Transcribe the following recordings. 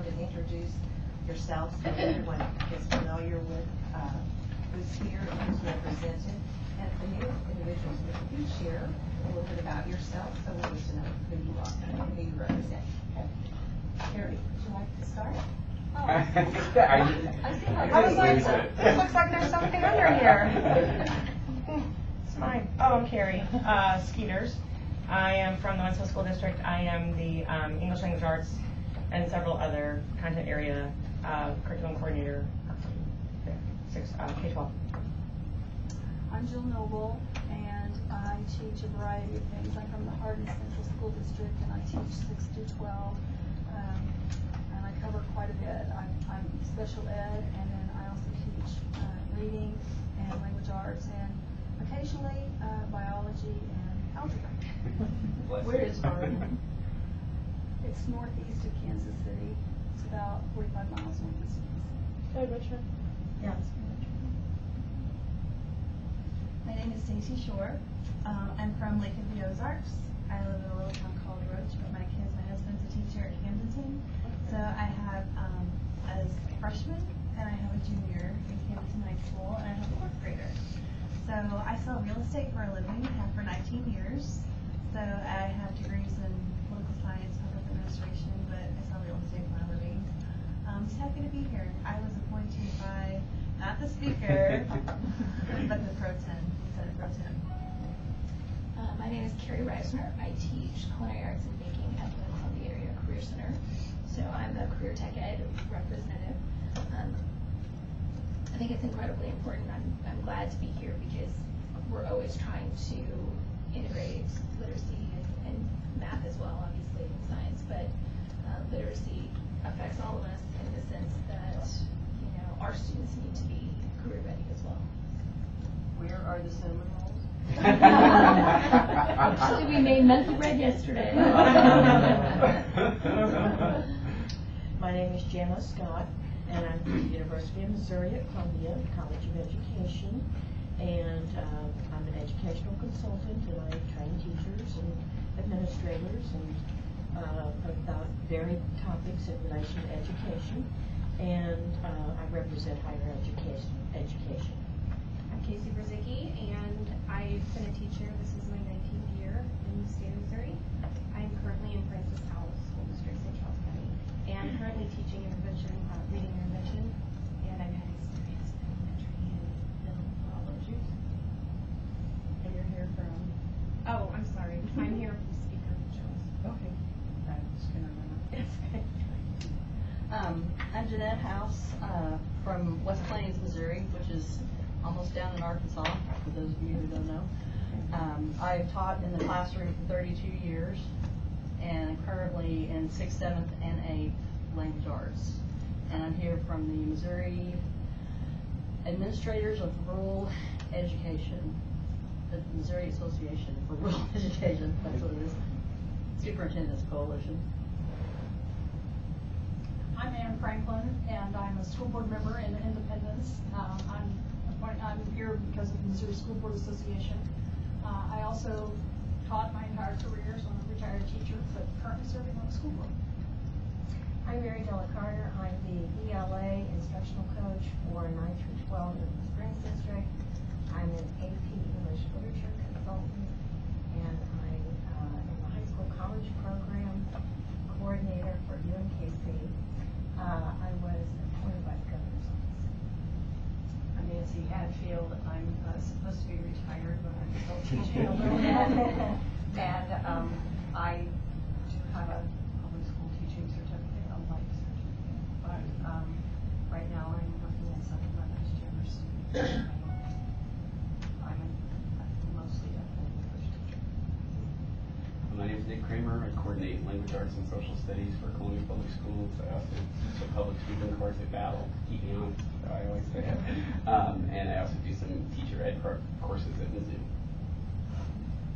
and introduce yourself so everyone is familiar with who's here and who's represented. And the new individuals, would you share a little bit about yourself so we get to know who you are and who you represent? Carrie, would you like to start? I was like, this looks like there's something under here. It's mine. Oh, I'm Carrie Skeeters. I am from the Winslow School District. I am the English Language Arts and several other content area curriculum coordinator, K-12. I'm Jill Noble, and I teach a variety of things. I'm from the Hardin Central School District, and I teach 6 through 12. And I cover quite a bit. I'm special ed, and then I also teach reading and language arts, and occasionally biology and algebra. Where is Hardin? It's northeast of Kansas City. It's about 45 miles northeast of Kansas City. Hey, Richard. Yeah, it's from Richmond. My name is Stacey Shore. I'm from Lake of the Ozarks. I live in a little town called Roach, but my husband's a teacher at Camdenton. So I have a freshman, and I have a junior in Camdenton High School, and I have a 4th grader. So I sell real estate for a living, have for 19 years. So I have degrees in political science, public administration, but I sell real estate for a living. Just happy to be here. I was appointed by, not the speaker, but the pro tem, Senate pro tem. My name is Carrie Reisner. I teach culinary arts and baking at the Columbia Area Career Center. So I'm the Career Tech Ed representative. I think it's incredibly important. I'm glad to be here because we're always trying to integrate literacy and math as well, obviously, in science. But literacy affects all of us in the sense that our students need to be career ready as well. Where are the cinnamon rolls? Actually, we made monkey bread yesterday. My name is Jana Scott, and I'm from the University of Missouri at Columbia College of Education, and I'm an educational consultant, and I train teachers and administrators and about varied topics in relation to education, and I represent higher education. I'm Casey Brzezicki, and I've been a teacher. This is my 19th year in the state of Missouri. I'm currently in Francis Howell School District, St. Charles County, and I'm currently teaching intervention, reading intervention, and I've had experience in elementary and middle. All those years. And you're here from? Oh, I'm sorry. I'm here from Speaker Jones. Okay. I just couldn't remember. It's okay. I'm Jeanette House from West Plains, Missouri, which is almost down in Arkansas, for those of you who don't know. I've taught in the classroom for 32 years, and I'm currently in 6th, 7th, and 8th language arts. And I'm here from the Missouri Administrators of Rural Education, the Missouri Association for Rural Education, that's what it is, Superintendent's Coalition. I'm Ann Franklin, and I'm a school board member in Independence. I'm here because of the Missouri School Board Association. I also taught my entire career, so I'm a retired teacher, but currently serving on the school board. I'm Mary Della Carter. I'm the ELA instructional coach for 9 through 12 in the Springs District. I'm an AP English literature consultant, and I'm in the high school college program coordinator for UMKC. I was appointed by the governor's office. I'm Nancy Hadfield. I'm supposed to be retired, but I'm still teaching a little bit. And I do have a public school teaching certificate, a life certificate. But right now I'm working in second language university. I'm mostly a English teacher. My name is Nick Kramer. I coordinate language arts and social studies for Columbia Public Schools. I also teach a public speaking course at Battle. Keep me honest, I always say it. And I also do some teacher ed courses at Mizzou.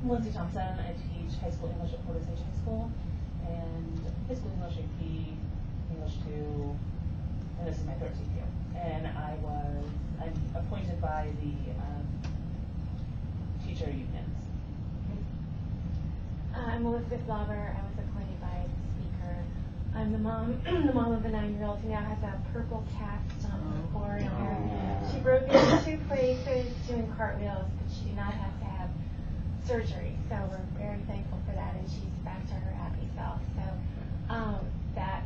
Lindsay Thompson. I teach high school English at Portage High School, and high school English AP, English 2, and this is my 13th year. And I'm appointed by the teacher unions. I'm Elizabeth Lauber. I was appointed by the speaker. I'm the mom, the mom of a 9-year-old who now has a purple cast on her forehead. She broke it in 2 places doing cartwheels, but she did not have to have surgery. So we're very thankful for that, and she's back to her happy self. So that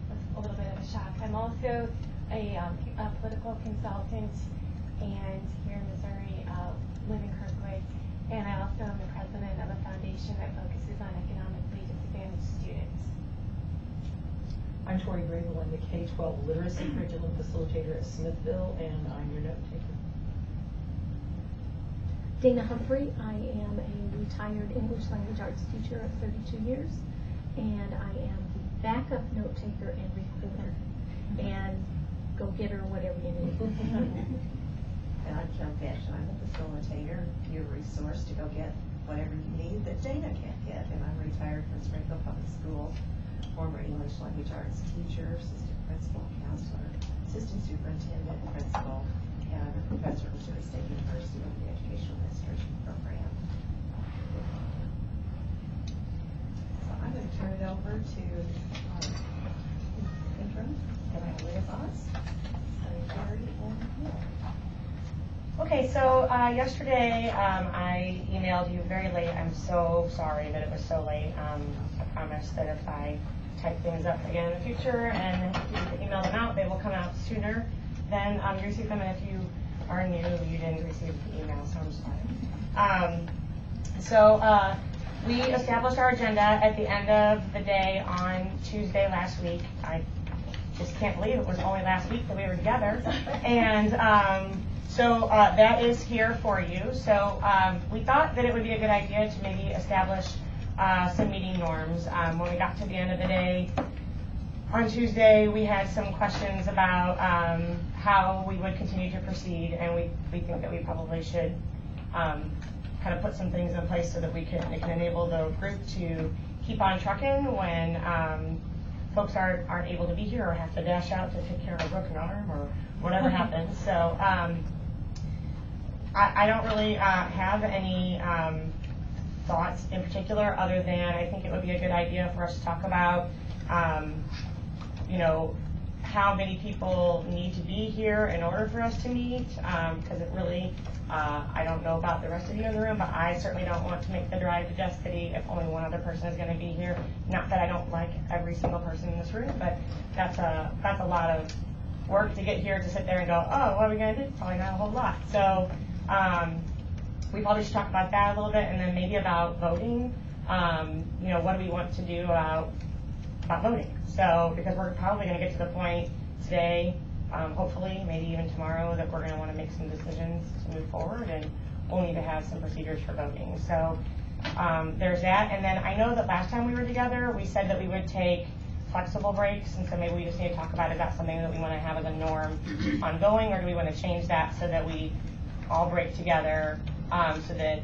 was a little bit of a shock. I'm also a political consultant, and here in Missouri, live in Kirkwood, and I also am the president of a foundation that focuses on economically disadvantaged students. I'm Tori Grable. I'm the K-12 literacy curriculum facilitator at Smithville, and I'm your note taker. Dana Humphrey. I am a retired English language arts teacher of 32 years, and I am the backup note taker and recorder, and go getter, whatever you need. And I'm Kim Fish, and I'm a facilitator, your resource to go get whatever you need that Dana can't get. And I'm retired from Springfield Public Schools, former English language arts teacher, assistant principal, counselor, assistant superintendent, principal, and a professor at Missouri State University in the Educational Administration program. So I'm going to turn it over to our interim, and I live us, Gary and Hill. Okay, so yesterday I emailed you very late. I'm so sorry that it was so late. I promise that if I type things up again in the future and you email them out, they will come out sooner than you receive them. And if you are new, you didn't receive the email, so I'm sorry. We established our agenda at the end of the day on Tuesday last week. I just can't believe it was only last week that we were together. And so that is here for you. So we thought that it would be a good idea to maybe establish some meeting norms. When we got to the end of the day on Tuesday, we had some questions about how we would continue to proceed, and we think that we probably should kind of put some things in place so that it can enable the group to keep on trucking when folks aren't able to be here or have to dash out to take care of a broken arm or whatever happens. So I don't really have any thoughts in particular, other than I think it would be a good idea for us to talk about, how many people need to be here in order for us to meet, because it really, I don't know about the rest of you in the room, but I certainly don't want to make the drive to Desk City if only one other person is going to be here. Not that I don't like every single person in this room, but that's a lot of work to get here to sit there and go, oh, what are we going to do? Probably not a whole lot. So we probably should talk about that a little bit, and then maybe about voting. What do we want to do about voting? So, because we're probably going to get to the point today, hopefully, maybe even tomorrow, that we're going to want to make some decisions to move forward, and we'll need to have some procedures for voting. So there's that. And then I know that last time we were together, we said that we would take flexible breaks, and so maybe we just need to talk about, is that something that we want to have as a norm ongoing, or do we want to change that so that we all break together, so that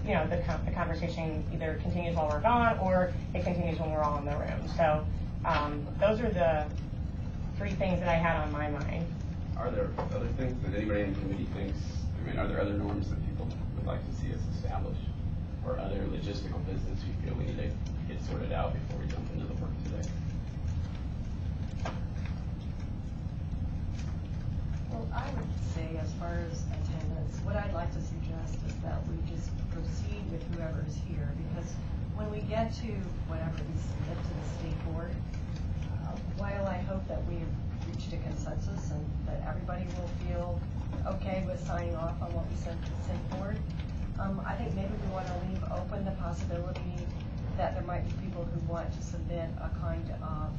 the conversation either continues while we're gone or it continues when we're all in the room. So those are the 3 things that I had on my mind. Are there other things that anybody in the committee thinks, are there other norms that people would like to see us establish, or other logistical business you feel we need to get sorted out before we jump into the work today? Well, I would say, as far as attendance, what I'd like to suggest is that we just proceed with whoever is here, because when we get to whatever we submit to the state board, while I hope that we've reached a consensus and that everybody will feel okay with signing off on what we send to the state board, I think maybe we want to leave open the possibility that there might be people who want to submit a kind of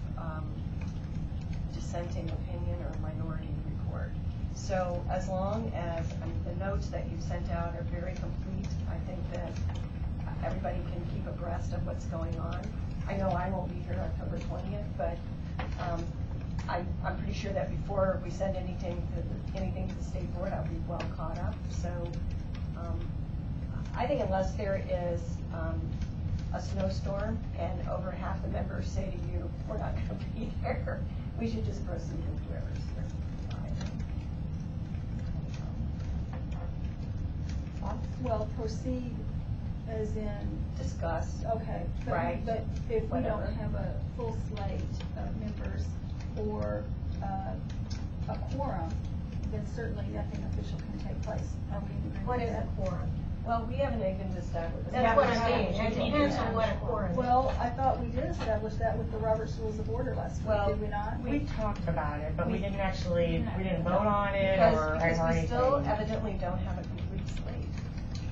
dissenting opinion or minority report. So as long as the notes that you've sent out are very complete, I think that everybody can keep abreast of what's going on. I know I won't be here October 20th, but I'm pretty sure that before we send anything to the state board, I'll be well caught up. So I think unless there is a snowstorm and over half the members say to you, we're not going to be there, we should just proceed with whoever's here. Well, proceed as in, Discuss. okay. but- Right. But if we Whatever. don't have a full slate of members or a quorum, then certainly nothing official can take place. Are we in agreement What with is a that? quorum? Well, we haven't even established. That's what I mean, it depends on what a quorum is. Well, I thought we did establish that with the Robert's Rules of Order last week, Well, did we not? We talked about it, but we didn't actually, we didn't vote on it or Because we anything. still evidently don't have a complete slate.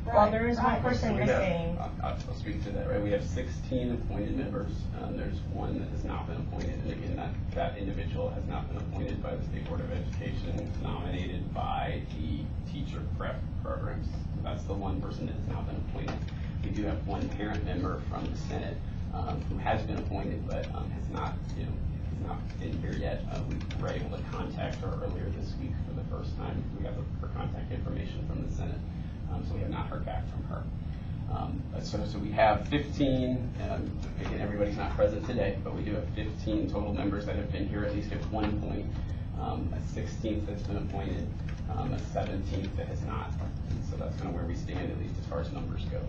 Well, there is one Right. person We missing. have, I'll speak to that, right? We have 16 appointed members. There's one that has not been appointed, and again, that individual has not been appointed by the State Board of Education. It's nominated by the teacher prep programs. So that's the one person that has not been appointed. We do have one parent member from the Senate who has been appointed, but has not, has not been here yet. We were able to contact her earlier this week for the first time. We have her contact information from the Senate. So we have not heard back from her. So we have 15, again, everybody's not present today, but we do have 15 total members that have been here at least at one point. A 16th that's been appointed, a 17th that has not. And so that's kind of where we stand, at least as far as numbers go.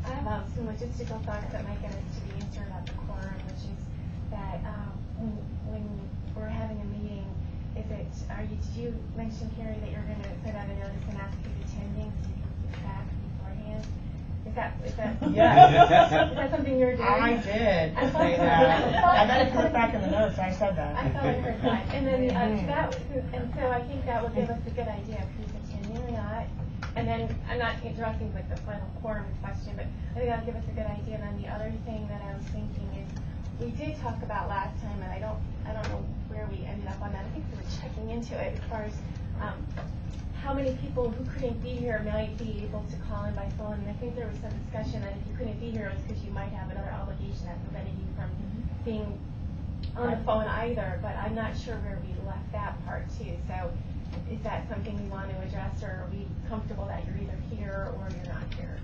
I have some logistical thoughts that might get us to the answer about the quorum, which is that when we're having a meeting, did you mention, Carrie, that you're going to put out a notice and ask who's attending so you can keep track beforehand? Is that Yeah. is that something you're doing? I did say that. I bet if you look back in the notes, I said that. I thought I heard that. And then and so I think that will give us a good idea of who's attending or not. And then I'm not addressing like the final quorum question, but I think that'll give us a good idea. And then the other thing that I was thinking is we did talk about last time, and I don't know where we ended up on that. I think we were checking into it as far as how many people who couldn't be here might be able to call in by phone. And I think there was some discussion that if you couldn't be here, it was because you might have another obligation that prevented you from being on the phone either. But I'm not sure where we left that part too. So is that something we want to address, or are we comfortable that you're either here or you're not here?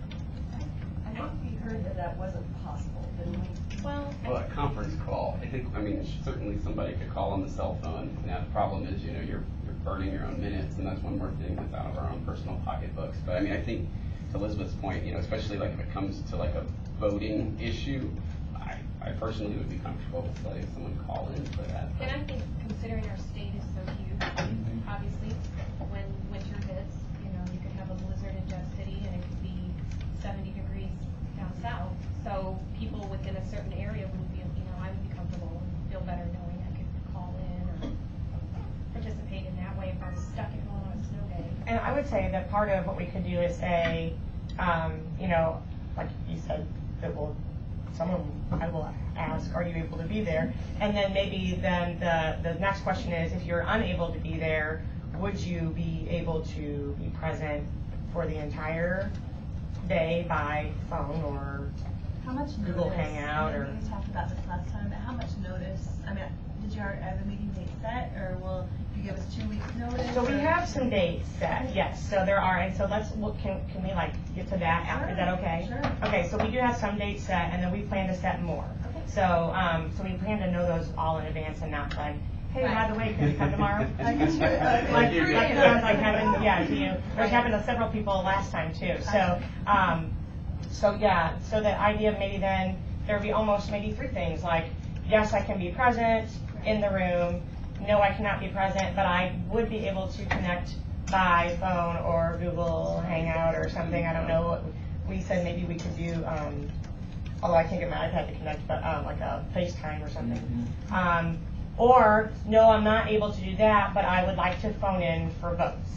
I think we heard that wasn't possible, didn't we? Well, Well, a conference call, I mean, certainly somebody could call on the cell phone. Now, the problem is, you're burning your own minutes, and that's one more thing that's out of our own personal pocketbooks. But I mean, I think to Elizabeth's point, especially like if it comes to like a voting issue, I personally would be comfortable with letting someone call in for that. And I think considering our state is so huge, obviously, when winter hits, you could have a blizzard in Jeff City and it could be 70 degrees down south. So people within a certain area would be, I would be comfortable and feel better knowing I could call in or participate in that way if I was stuck at home on a snow day. And I would say that part of what we could do is say, like you said, that I will ask, are you able to be there? And then maybe then the next question is, if you're unable to be there, would you be able to be present for the entire day by phone or How much notice? Google Hangout or? We talked about this last time, but how much notice? I mean, did you already have the meeting date set, or will you give us 2 weeks notice? So we or- have some dates set, yes, so there are, and so can we like get to that after, is that okay? Sure. Okay, so we do have some dates set, and then we plan to set more. Okay. So, so we plan to know those all in advance and not like, hey, by the way, can you come tomorrow? Like, sure, Like, you. it sounds like having, which happened to several people last time too, so, so the idea of maybe then, there'd be almost maybe 3 things, like, yes, I can be present in the room, no, I cannot be present, but I would be able to connect by phone or Google Hangout or something, I don't know. We said maybe we could do, although I can't get my iPad to connect, but like a FaceTime or something. Or, no, I'm not able to do that, but I would like to phone in for votes.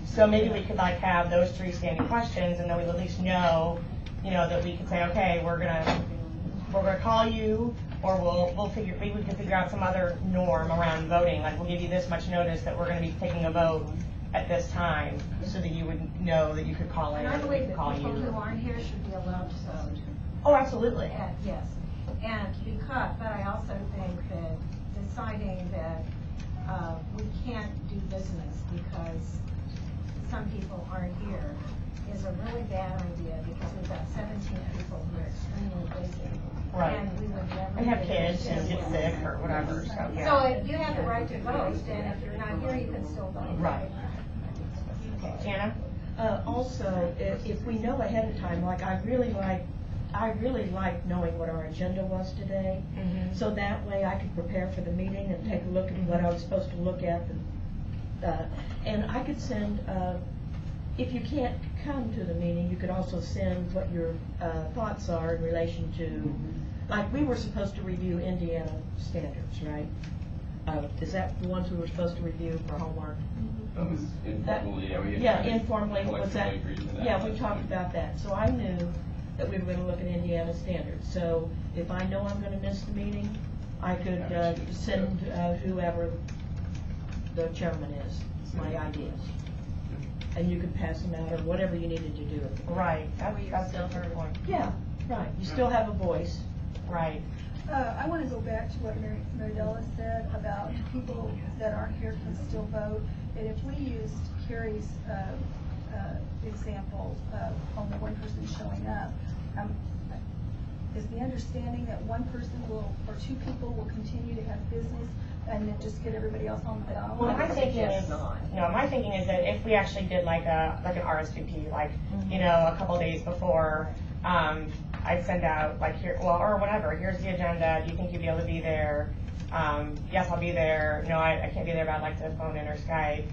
So maybe we could like have those 3 standing questions, and then we would at least know, that we could say, okay, we're gonna call you, or maybe we can figure out some other norm around voting. Like, we'll give you this much notice that we're gonna be taking a vote at this time, so that you would know that you could call in, And I and we believe could that call people you. who aren't here should be allowed to vote. Oh, absolutely. Yes, and but I also think that deciding that we can't do business because some people aren't here is a really bad idea, because we've got 17 people who are extremely busy. Right. And we would never. And have be kids able and to- get sick or whatever, so, yeah. So you have the right to vote, and if you're not here, you can still vote. Right. Okay, Jana? Also, if we know ahead of time, like I really like knowing what our agenda was today. So that way I could prepare for the meeting and take a look at what I was supposed to look at. And I could send, if you can't come to the meeting, you could also send what your thoughts are in relation to, like we were supposed to review Indiana standards, right? Is that the ones we were supposed to review for homework? That was informally, Informally, was that? collectively agreed to that. Yeah, we talked about that. So I knew that we were going to look at Indiana standards. So if I know I'm going to miss the meeting, I could send whoever the chairman is my ideas. And you could pass them out or whatever you needed to do. Right, that's still her point. Yeah, right. You still have a voice. Right. I want to go back to what Mary Della said about people that aren't here can still vote. And if we used Carrie's example of only one person showing up, is the understanding that one person will, or two people will continue to have business and then just get everybody else on the ballot? Well, my thinking is, my thinking is that if we actually did like an RSVP, like, you know, a couple days before, I'd send out like here, well, or whatever, here's the agenda, do you think you'd be able to be there? Yes, I'll be there. No, I can't be there, but I'd like to phone in or Skype.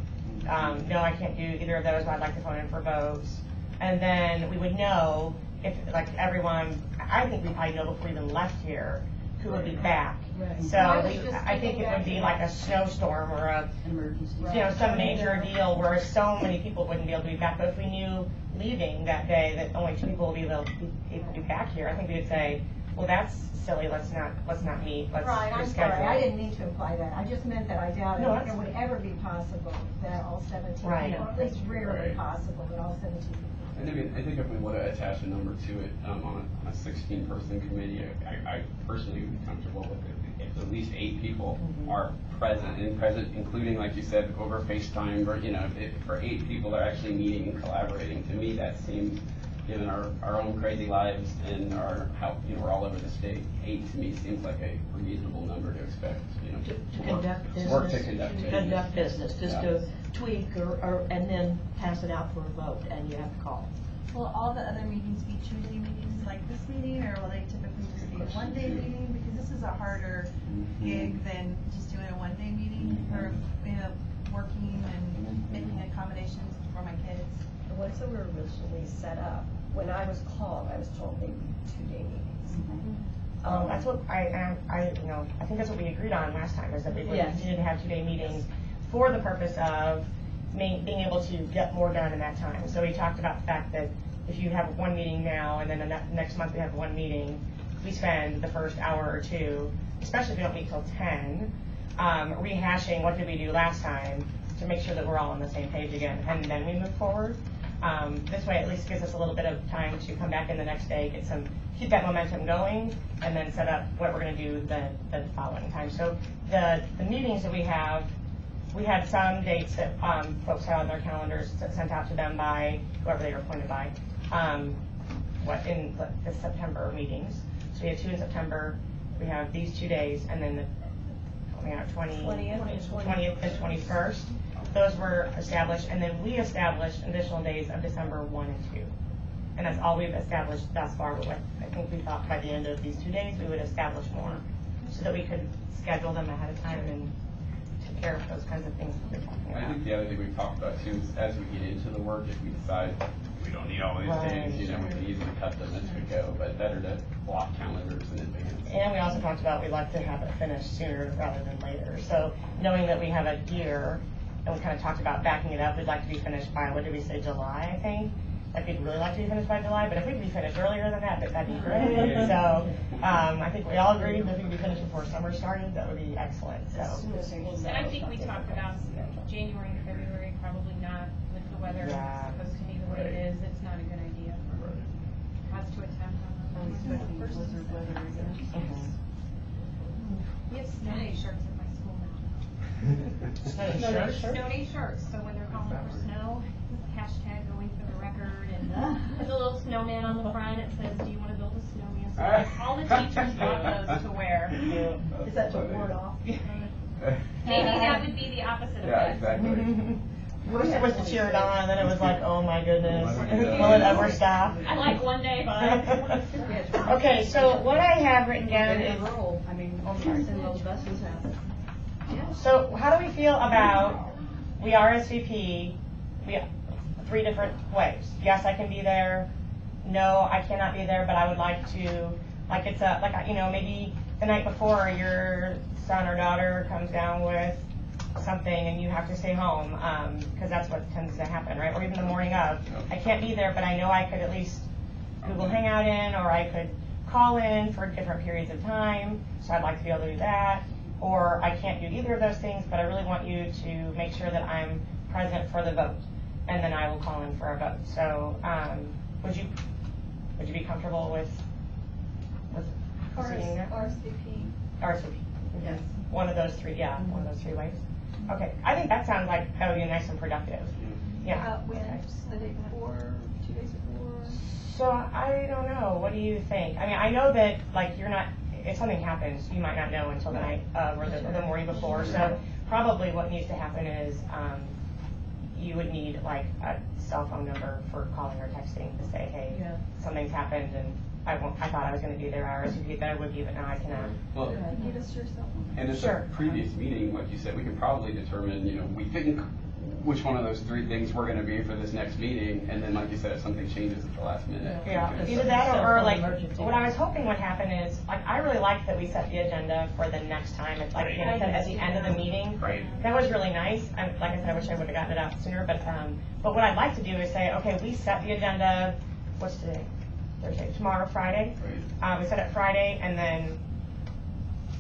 No, I can't do either of those, but I'd like to phone in for votes. And then we would know if, like, everyone, I think we probably know before we even left here who would be back. Right. So I think it would be like a snowstorm or a, you know, some major deal where so many people wouldn't be able to be back. But if we knew leaving that day that only two people would be able to be back here, I think we would say, well, that's silly. Let's not meet. Let's Right, I'm reschedule. sorry, I didn't mean to imply that. I just meant that I doubt No, it would ever be possible that all 17 Right. people, at least rarely Right. possible that all 17 people. And I mean, I think if we want to attach a number to it on a 16-person committee, I personally would be comfortable with it. If at least 8 people are present, including, like you said, over FaceTime, or, you know, for 8 people that are actually meeting and collaborating, to me that seems, given our own crazy lives and how, you know, we're all over the state, 8 to me seems like a reasonable number to expect, you know, To conduct business. work to conduct business, just to tweak or and then pass it out for a vote, and you have to call. Will all the other meetings be 2-day meetings like this meeting, or will they typically just be a 1-day meeting? Because this is a harder gig than just doing a 1-day meeting, or, you know, working and making accommodations for my kids. The ones that were originally set up, when I was called, I was told they would be 2-day meetings. That's what I think that's what we agreed on last time, is that we would continue to have 2-day meetings for the purpose of being able to get more done in that time. So we talked about the fact that if you have one meeting now and then the next month we have one meeting, we spend the first hour or two, especially if we don't meet till 10, rehashing what did we do last time to make sure that we're all on the same page again, and then we move forward. This way, at least gives us a little bit of time to come back in the next day, keep that momentum going, and then set up what we're going to do the following time. So the meetings that we have, we had some dates that folks had on their calendars sent out to them by whoever they were appointed by. In the September meetings. So we had 2 in September. We have these 2 days, and then the 20th and 21st. Those were established, and then we established additional days of December 1 and 2. And that's all we've established thus far. But I think we thought by the end of these 2 days we would establish more, so that we could schedule them ahead of time and take care of those kinds of things that we're talking about. I think the other thing we've talked about too is as we get into the work, if we decide we don't need all these days, you know, we can easily cut them as we go, but better to block calendars in advance. And we also talked about we'd like to have it finished sooner rather than later. So knowing that we have a year, and we kind of talked about backing it up, we'd like to be finished by, what did we say, July, I think? Like, we'd really like to be finished by July, but if we could be finished earlier than that, that'd be great. So I think we all agreed that if we could be finished before summer started, that would be excellent. So. And I think we talked about January and February, probably not with the weather. Yeah. It's supposed to be the way it is. It's not a good idea. Has to attempt on We have snow day shirts at my school now. Snow day shirts, so when they're calling for snow, hashtag going for the record, and there's a little snowman on the front. It says, do you want to build a snowman? So all the teachers want those to wear. Is that to ward off? Maybe that would be the opposite of that. Yeah, exactly. First it was to cheer it on, and then it was like, oh my goodness, Yeah. will it ever stop? I like one day, but. Okay, so what I have written down is, I mean, send those buses out. so how do we feel about, we RSVP, we, 3 different ways. Yes, I can be there. No, I cannot be there, but I would like to, like it's a, like, you know, maybe the night before your son or daughter comes down with something and you have to stay home, because that's what tends to happen, right? Or even the morning of. I can't be there, but I know I could at least Google Hangout in, or I could call in for different periods of time, so I'd like to be able to do that. Or I can't do either of those things, but I really want you to make sure that I'm present for the vote, and then I will call in for a vote. So, would you be comfortable with proceeding there? RSVP. RSVP. Yes. One of those 3, yeah, one of those 3 ways. Okay, I think that sounds like that would be nice and productive. Yeah. When, the day before, 2 days before? So I don't know. What do you think? I mean, I know that like you're not. If something happens, you might not know until the night or the morning before. So probably what needs to happen is you would need like a cell phone number for calling or texting to say, hey, something's happened and I thought I was going to be there. I RSVP'd that I would be, but now I cannot. Well, Give us your cell phone. and it's a previous meeting, like you said, we could probably determine, you know, we think which one of those 3 things we're going to be for this next meeting, and then, like you said, if something changes at the last minute. Yeah, we could- either that or like, what I was hoping would happen is, like, I really liked that we set the agenda for the next time. It's like, you know, at the end of the meeting. Right. That was really nice. Like I said, I wish I would have gotten it out sooner, but what I'd like to do is say, okay, we set the agenda, what's today? Thursday, tomorrow, Friday. Right. We set it Friday, and then,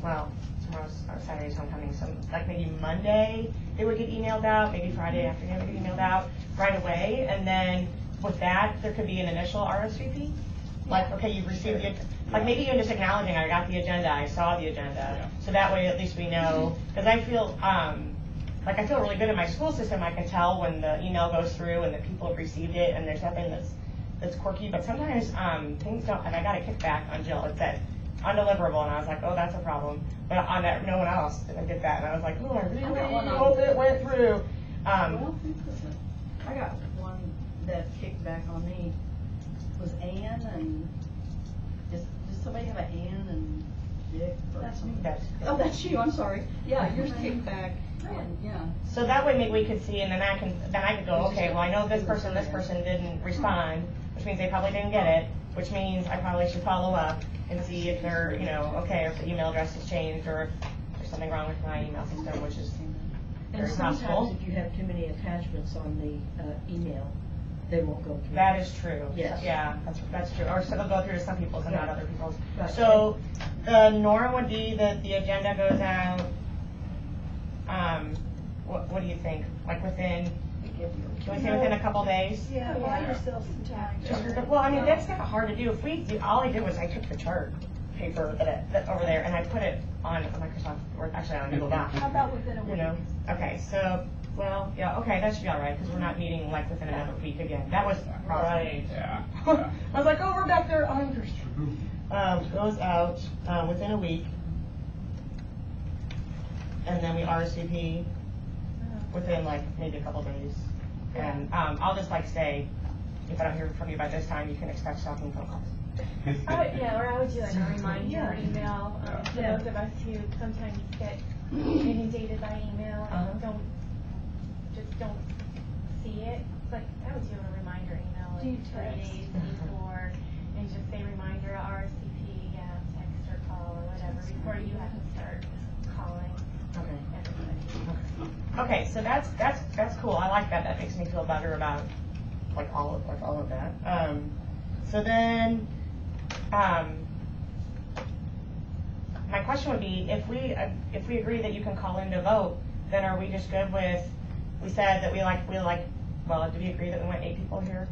well, tomorrow's Saturday's homecoming, so like maybe Monday it would get emailed out, maybe Friday afternoon it would get emailed out right away, and then with that there could be an initial RSVP. Like, okay, you've received it, like maybe even just acknowledging I got the agenda, I saw the agenda, so that way at least we know, because I feel, like I feel really good in my school system. I can tell when the email goes through and that people have received it and there's nothing that's quirky, but sometimes things don't, and I got a kickback on Jill, it said undeliverable, and I was like, oh, that's a problem. But on that, no one else didn't get that, and I was like, oh, I really hope it went through. Well, I got one that kicked back on me. Was Ann and, does somebody have an Ann and Dick or something? Oh, that's you, I'm sorry. Yeah, yours kicked back, and, yeah. So that way maybe we could see, and then I could go, okay, well, I know this person didn't respond, which means they probably didn't get it, which means I probably should follow up and see if they're, you know, okay, if the email address has changed, or if there's something wrong with my email system, which is very And possible. sometimes if you have too many attachments on the email, they won't go through. That is true. Yes. Yeah, that's true. Or so they'll go through to some people's and not other people's. Right. So the norm would be that the agenda goes out, what do you think? Like within, can we say within a couple days? Yeah, buy yourself some time. Well, I mean, that's not hard to do. If we do, all I did was I took the chart paper that over there and I put it on Microsoft Word, actually on Google Docs. How about within a You week? know, okay, so, well, yeah, okay, that should be all right, because we're not meeting like within another week again. That was right. Yeah. I was like, oh, we're back there. Goes out within a week, and then we RSVP within like maybe a couple days. And I'll just like say, if I don't hear from you by this time, you can expect stalking phone calls. Or I would do like a reminder email for those of us who sometimes get inundated by email and don't see it. It's like I would do a reminder email like 3 days before and just say reminder RSVP, text or call or whatever before you have to start calling everybody. Okay, so that's cool. I like that. That makes me feel better about like all of that. So then, my question would be, if we agree that you can call in to vote, then are we just good with? We said that we like. Well, did we agree that we want 8 people here?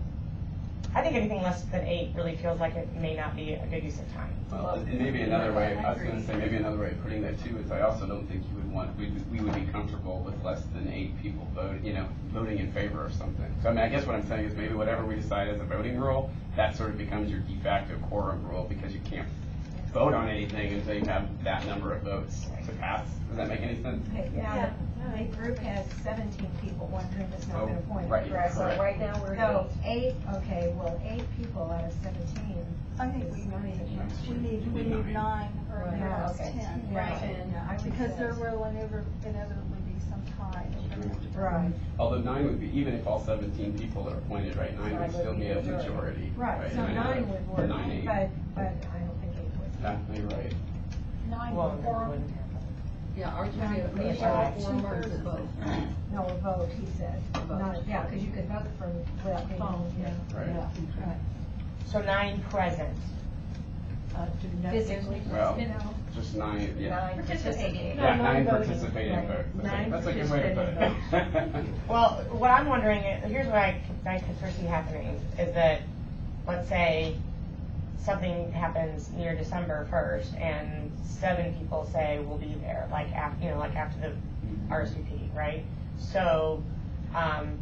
I think anything less than 8 really feels like it may not be a good use of time. Well, and maybe another way, I was going to say, maybe another way of putting that too is I also don't think you would want, we would be comfortable with less than 8 people voting in favor of something. So I mean, I guess what I'm saying is maybe whatever we decide as a voting rule, that sort of becomes your de facto quorum rule, because you can't vote on anything until you have that number of votes to pass. Does that make any sense? Yeah, the group has 17 people, one group has not been appointed. Right, Right, so correct. right now we're So eight. 8, okay, well, 8 people out of 17. I think we need 9 or Right. thereabouts, Okay. 10. Right. Yeah, I would because say- there will inevitably be some tie. Right. Although 9 would be, even if all 17 people are appointed, right, 9 would still be a majority. Right, so I mean, 9 would work, 9, 8. but I don't think 8 would. Yeah, you're right. 9 Well, before. it wouldn't happen. Yeah, ours would be a Right. form or the vote. No, a vote, he said. vote. Not, yeah, because you could vote from without being. Right. Right. So 9 present. Physically, Well, you know. just 9, yeah. 9 participating. Yeah, 9 non-voting. participating Right. votes. Nine That's a good way to put it. Well, what I'm wondering, here's what I could foresee happening, is that, let's say, something happens near December 1st, and 7 people say we'll be there, like after the RSVP, right? So,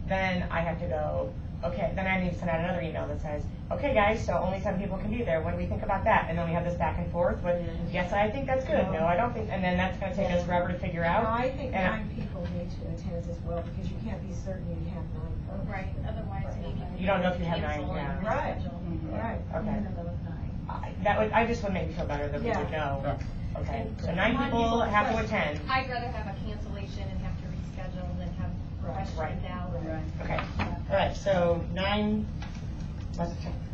then I have to go, okay, then I need to send out another email that says, okay guys, so only 7 people can be there, what do we think about that? And then we have this back and forth with, yes, I think that's good, no, I don't think, and then that's gonna take us forever to figure out. No, I think And 9 people need to attend as well, because you can't be certain you have 9 votes. Right, otherwise maybe. You don't know if you have 9, cancel and yeah. Right. reschedule. Right. Okay. I just would make me feel better that we Yeah. would know. Yeah. Okay, so 9 people have to attend. I'd rather have a cancellation and have to reschedule than have questions Right. out. Okay, all right, so 9,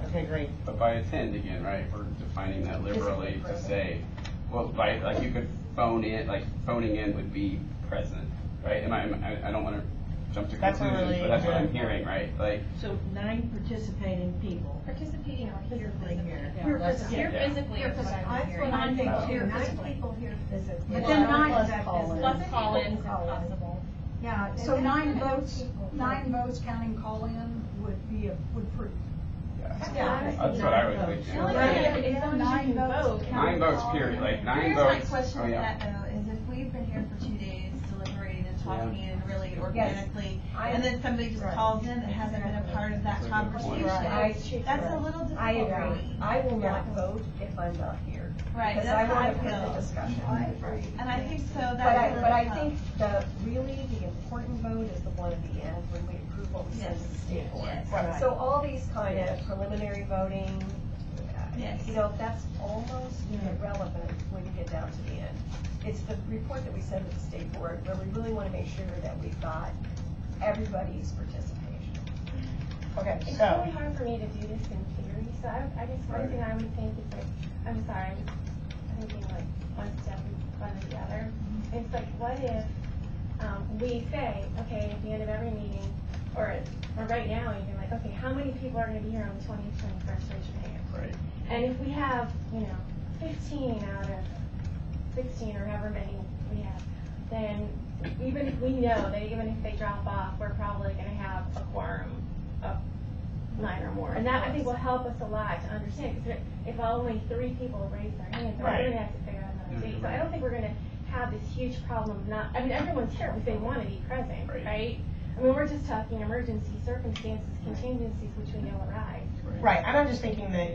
okay, great. But by attend again, right, we're defining that liberally to say, well, like you could phone in, like phoning in would be present, right? I don't want to jump to That's a conclusions, really but that's what I'm good hearing, right? Like, So 9 participating people. Participating or here Physically here. Here Yeah. physically. Here physically is what I'm That's hearing. what I'm thinking Oh. too, 9 people here physically. But then 9 Plus call-ins. Plus call-ins if Call-ins. possible. Yeah, And so then 9 you have votes, people- 9 votes counting call-in would prove. yeah, that's what I was thinking. The only Right. thing is, as long as you can vote. 9 votes, period, like 9 Here's my votes. question Oh, to yeah. that though, is if we've been here for 2 days deliberating and talking and really organically, and then somebody just Right. calls in that hasn't been a part of that That's a good point. conversation, that's a little difficult I for agree. me. I will not vote if I'm not here. Right, Because that's I how I want to put feel. the discussion. And I think so, But that's I, really but I tough. think the important vote is the one at the end when we approve what we send to the state board. Yes. Right. So all these kind of preliminary voting, Yes. you know, that's almost irrelevant when you get down to the end. It's the report that we send to the state board where we really want to make sure that we've got everybody's participation. Okay, It's so, really hard for me to do this in theory, so I guess one thing I would think is like, I'm sorry, I'm just thinking like one step in front of the other. It's like, what if, we say, okay, at the end of every meeting, or right now even, like, okay, how many people are gonna be here on the 20th, 21st, raise your hand. Right. And if we have, 15 out of 16 or however many we have, then even if we know that even if they drop off, we're probably gonna have a quorum of 9 or more. And that, I think, will help us a lot to understand, because if only 3 people raise their hands, then we're gonna have to figure out another date. So I don't think we're gonna have this huge problem of not, I mean, everyone's here if they wanna be present, Right. right? I mean, we're just talking emergency circumstances, contingencies which we know arise. right, and I'm just thinking that,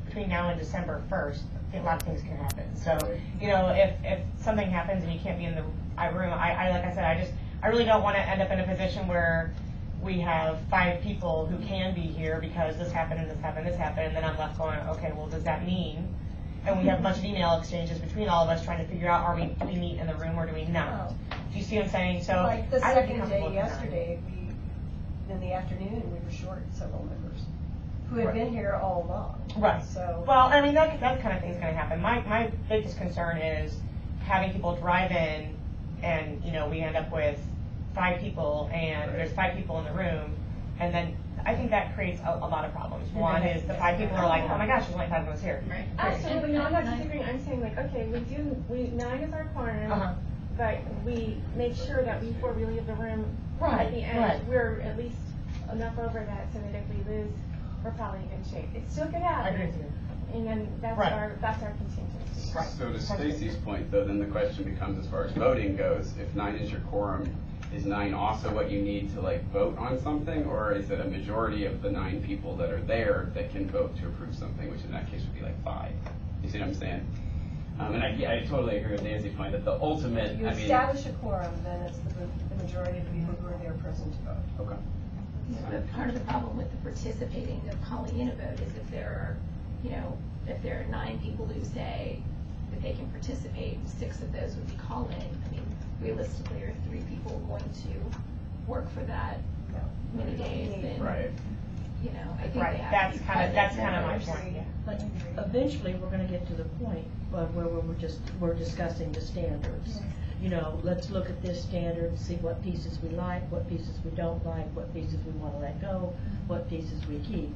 between now and December 1st, I think a lot of things can happen. So, if something happens and you can't be in the room, like I said, I really don't want to end up in a position where we have 5 people who can be here because this happened and this happened, this happened, and then I'm left going, okay, well, does that mean? And we have a bunch of email exchanges between all of us trying to figure out, do we meet in the room or do we not? Do you see what I'm saying? So, Like the I would be second comfortable day with that. yesterday, in the afternoon, we were short several members who had been here all along. Right. So. Well, I mean, that kind of thing's gonna happen. My biggest concern is having people drive in and, we end up with 5 people and there's 5 people in the room, and then I think that creates a lot of problems. One is the 5 people are like, oh my gosh, there's only 5 of us here. Right. Absolutely, no, I'm not disagreeing, I'm saying like, okay, 9 is our quorum, Uh-huh. but we make sure that before we leave the room, Right, at the end, right. we're at least enough over that so that if we lose, we're probably in good shape. It still could happen. I agree with you. And then that's Right. that's our contingency. Right. So to Stacy's point, though, then the question becomes, as far as voting goes, if 9 is your quorum, is 9 also what you need to vote on something, or is it a majority of the 9 people that are there that can vote to approve something, which in that case would be 5? You see what I'm saying? And I totally agree with Nancy's point that the ultimate, You I mean. establish a quorum, then it's the majority of people who are there present to vote. Okay. But part of the problem with the participating of calling in a vote is if there are, if there are 9 people who say that they can participate, 6 of those would be call-in. I mean, realistically, are 3 people going to work for that many days? Then, Right. I think Right, they have that's to be kind present of my members. point, yeah. But eventually, we're gonna get to the point where we're discussing the standards. Let's look at this standard and see what pieces we like, what pieces we don't like, what pieces we wanna let go, what pieces we keep.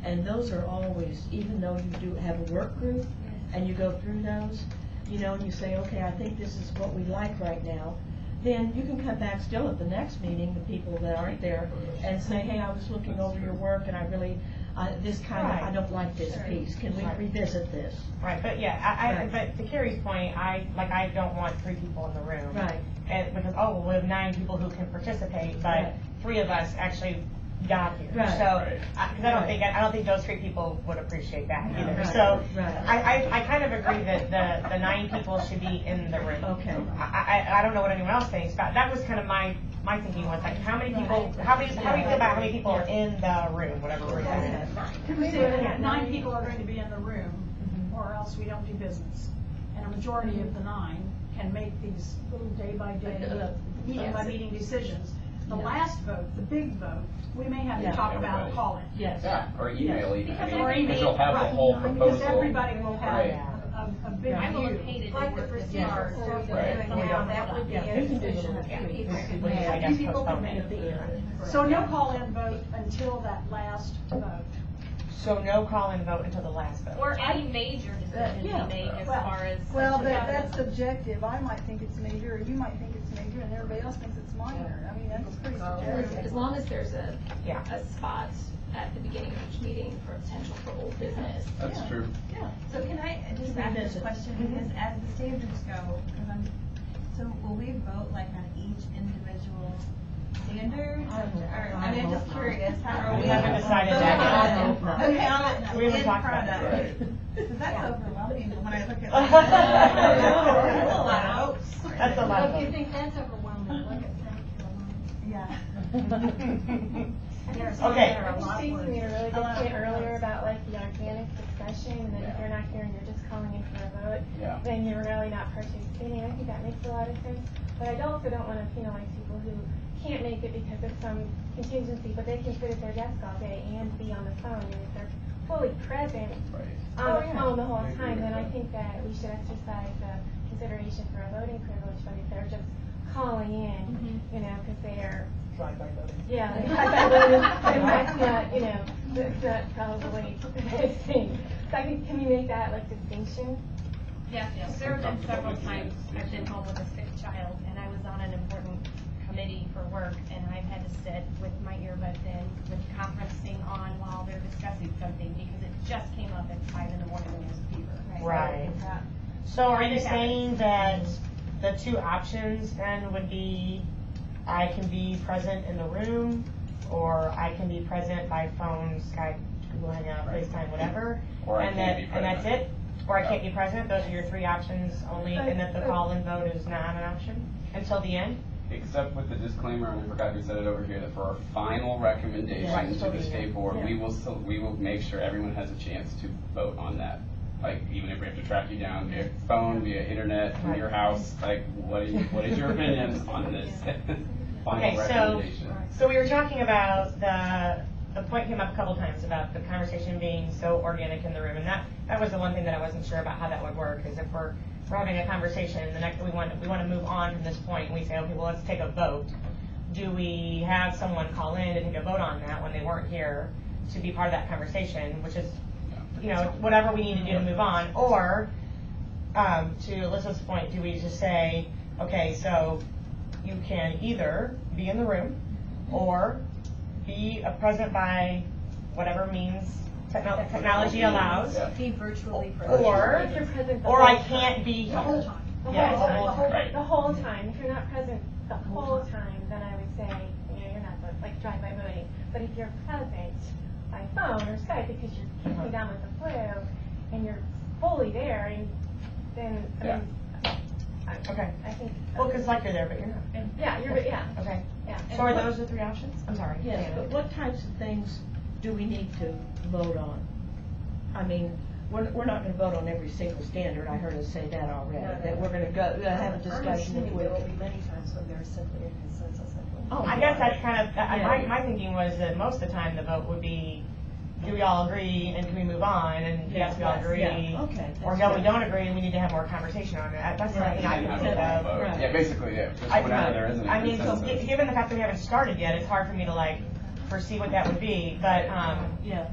And those are always, even though you do have a work group, and you go through those, and you say, okay, I think this is what we like right now, then you can come back still at the next meeting, the people that aren't there, and say, hey, I was looking over your work and I really, I don't like this piece. Can we revisit this? Right, but yeah, but to Carrie's point, I don't want 3 people in the room. Right. And because, we have 9 people who can participate, but 3 of us actually got here. Right. So, because I don't think those 3 people would appreciate that either. Right. So, Right. I kind of agree that the 9 people should be in the room. Okay. I don't know what anyone else thinks, but that was kind of my thinking was like, how many people, how do you feel about how many people are in the room, whatever we're doing? 9 people are going to be in the room, or else we don't do business. And a majority of the 9 can make these little day-by-day, meeting-by-meeting decisions. The last vote, the big vote, we may have to talk about a call-in. Yes. Yeah, or email even. Because you'll have the whole proposal. Because everybody will have a big I will have view. hated Like to the work this procedure hard. stuff Right. we're doing now, that would be Yeah, a we can do decision the that little people tweaks. can I make. guess People can postpone make At the end. So no call-in vote until that last vote. So no call-in vote until the last vote. Or any major decision Yeah. we make as Well- far as. Well, that's subjective. I might think it's major, or you might think it's major, and everybody else thinks it's minor. I mean, that's pretty subjective. As long as there's a Yeah. spot at the beginning of each meeting for potential for old business. That's true. So can I just ask this question, because as the standards go, so will we vote like on each individual standard? Or, I mean, I'm just curious, how are we? We haven't decided that yet. Okay, We haven't in talked about that. product. Because that's overwhelming when I look at That's that's a lot of votes. That's a lot of If you votes. think that's overwhelming, look at South Carolina. Yeah. Okay. It just seems to me a really good point earlier about like the organic discussion, and then if you're not here and you're just calling in for a vote, Yeah. then you're really not participating. I think that makes a lot of sense. But I also don't want to penalize people who can't make it because of some contingency, but they can sit at their desk all day and be on the phone. And if they're fully present on the phone the whole time, then I think that we should exercise the consideration for a voting privilege. But if they're just calling in, because they're Drive-by voting. yeah, and that's not, that's not probably the best thing. So I think, can we make that like distinction? Yes, there have been several times I've been home with a sick child and I was on an important committee for work and I've had to sit with my earbuds in with conferencing on while they're discussing something because it just came up at 5 in the morning when there's a fever. Right. So are you saying that the 2 options then would be I can be present in the room, or I can be present by phone, Skype, Google Hangout, FaceTime, whatever, Or I and can't be that's present. it? Or I can't be present, those are your 3 options only, and that the call-in vote is not an option until the end? Except with the disclaimer, and I forgot who said it over here, that for our final recommendation Right, to so the the state end. board, we will make sure everyone has a chance to vote on that. Like, even if we have to track you down via phone, via internet, from your house, like, what is your opinion on this final recommendation? So we were talking about the point came up a couple times about the conversation being so organic in the room, and that was the one thing that I wasn't sure about how that would work, is if we're having a conversation, and the next we want to move on from this point, and we say, okay, well, let's take a vote. Do we have someone call in to take a vote on that when they weren't here to be part of that conversation, which is, whatever we need to do to move on, or to Alyssa's point, do we just say, okay, so you can either be in the room or be present by whatever means technology allows, Be virtually present. or If you're present the I whole can't be The whole time. The Yeah, whole time. Right. The whole time. If you're not present the whole time, then I would say, you're not like drive-by voting. But if you're present by phone or Skype because you're kicking down with the flu and you're fully there, then, Yeah. Okay. I think. Well, because like you're there, but you're not. Yeah, yeah. Okay. Yeah. So are those the three options? I'm sorry. Yes, Diana. but what types of things do we need to vote on? I mean, we're not gonna vote on every single standard, I heard us say that already, that we're gonna go, have a discussion if we. There will be many times when there's simply a consensus. Oh, I guess that's kind of, Yeah. my thinking was that most of the time the vote would be, do we all agree and can we move on? And yes, we all Yes, agree. yeah, okay, Or that's no, we good. don't agree and we need to have more conversation on it. That's the Right. thing I can think of. Right. Yeah, basically, yeah, just I- whenever there isn't a I mean, so consensus. given the fact that we haven't started yet, it's hard for me to like foresee what that would be, but, Yeah.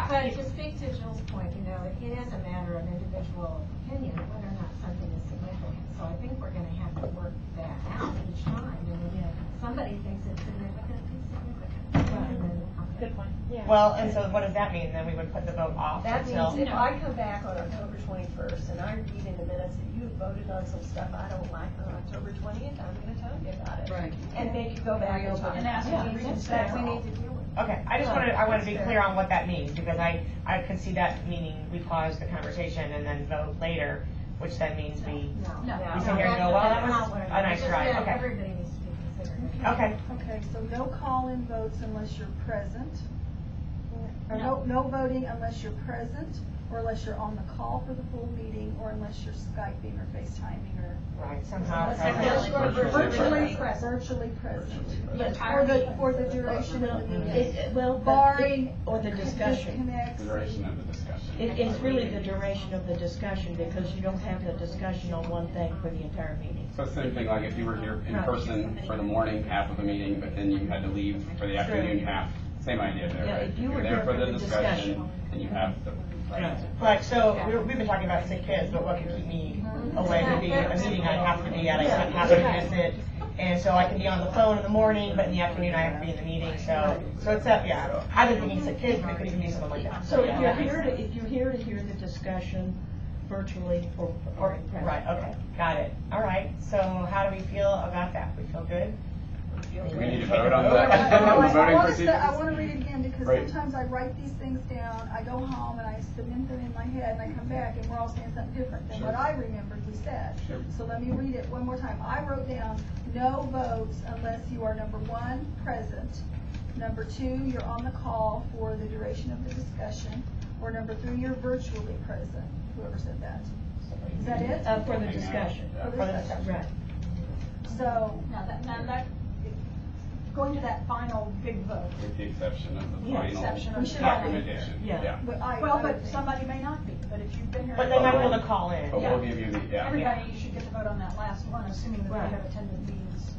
But to speak to Jill's point, you know, it is a matter of individual opinion, whether or not something is significant. So I think we're gonna have to work that out each time, and if somebody thinks it's significant, it's significant. Good point. Yeah. well, and so what does that mean? Then we would put the vote off That until. means if I come back on October 21st and I read in the minutes that you voted on some stuff I don't like on October 20th, I'm gonna tell you about it. Right. And make you go back and talk. And ask you to reconsider. We need to deal with. Okay, I wanted to be clear on what that means, because I could see that meaning we pause the conversation and then vote later, which then means we sit here and go, well, that was a nice ride, okay. Everybody needs to be considered. Okay, Okay, so no call-in votes unless you're present. Or no voting unless you're present, or unless you're on the call for the full meeting, or unless you're Skyping or FaceTiming or. right, somehow. Virtually present. For the duration of the meeting. Well, Barring or the discussion. disconnects. Duration of the discussion. It's really the duration of the discussion, because you don't have the discussion on one thing for the entire meeting. So same thing, like if you were here in person for the morning half of the meeting, but then you had to leave for the afternoon half, same idea there, Yeah, right? if you You're were there here for for the the discussion, discussion. and you have the, right? Like, so, we've been talking about sick kids, but what could keep me away would be a meeting I have to be at, I can't have to miss it. And so I can be on the phone in the morning, but in the afternoon I have to be in the meeting, so it's yeah. I've been thinking sick kids, but it could even be something like that. So if yeah, you're that makes here sense. to, if you're here to hear the discussion virtually or in person. Right, okay, got it. All right, so how do we feel about that? We feel good? Do we need to vote on I the voting want procedures? to read it again, because Right. sometimes I write these things down, I go home and I cement them in my head, and I come back and we're all saying something different than Sure. what I remembered we said. Sure. So let me read it one more time. I wrote down, no votes unless you are number 1, present, number 2, you're on the call for the duration of the discussion, or number 3, you're virtually present. Whoever said that. Is that it? For the discussion. For the discussion. Right. So, Now that, going to that final big vote. With the exception of the Yeah, final exception of the recommendation, Yeah. yeah. Well, but somebody may not be, but if you've been here. But they might be able to call in. But we'll give you the, yeah. Everybody, you should get to vote on that last one, assuming that Right. they have attended meetings.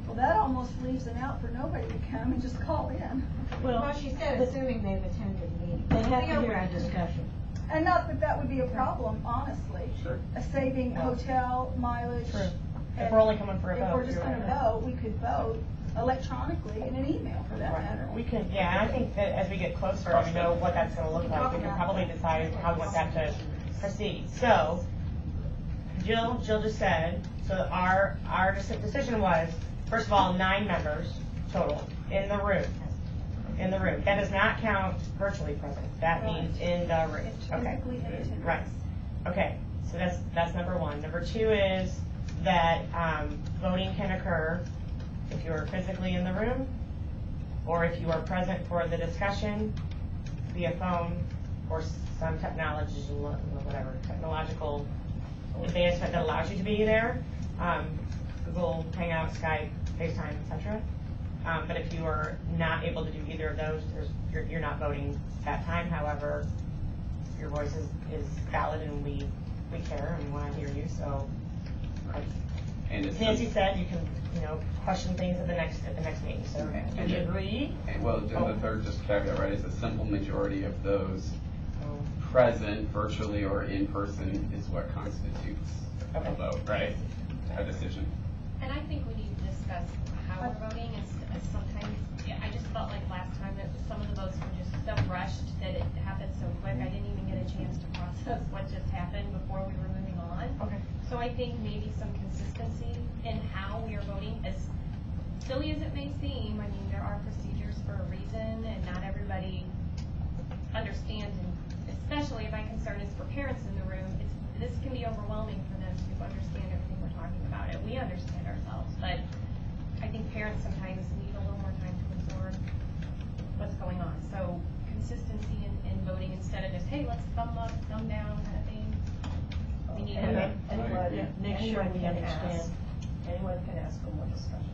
well, that almost leaves an out for nobody to come and just call in. Well, she said assuming they've attended meetings. They have to Feel hear right. the discussion. And not that that would be a problem, honestly. Sure. Saving hotel mileage. True. If and we're only coming for a If vote, we're just you're gonna right. vote, we could vote electronically in an email for that matter. We can, yeah, and I think that as we get closer and we know what that's gonna look like, we can probably decide how we want that to proceed. So, Jill just said, so our decision was, first of all, 9 members total in the room. In the room. That does not count virtually present. That means in the room. Okay. Physically in attendance. Right. Okay, so that's number 1. Number 2 is that voting can occur if you are physically in the room, or if you are present for the discussion via phone, or some technological advancement that allows you to be there, Google Hangout, Skype, FaceTime, etc. But if you are not able to do either of those, you're not voting that time. However, your voice is valid, and we care and we want to hear you. So, And it's Nancy said you can question things at the next meeting. So, do you agree? And well, the third just caveat, right, is a simple majority of those present, virtually or in person, is what constitutes a vote, right? A decision. And I think we need to discuss how we're voting, as sometimes, I just felt like last time that some of the votes were just so rushed that it happened so quick, I didn't even get a chance to process what just happened before we were moving on. Okay. So I think maybe some consistency in how we are voting, as silly as it may seem, I mean, there are procedures for a reason, and not everybody understands and is especially my concern is for parents in the room, this can be overwhelming for them to understand everything we're talking about. And we understand ourselves, but I think parents sometimes need a little more time to absorb what's going on. So consistency in voting instead of just, hey, let's thumb up, thumb down kind of thing. We need to Make sure we understand. Anyone can ask for more discussion.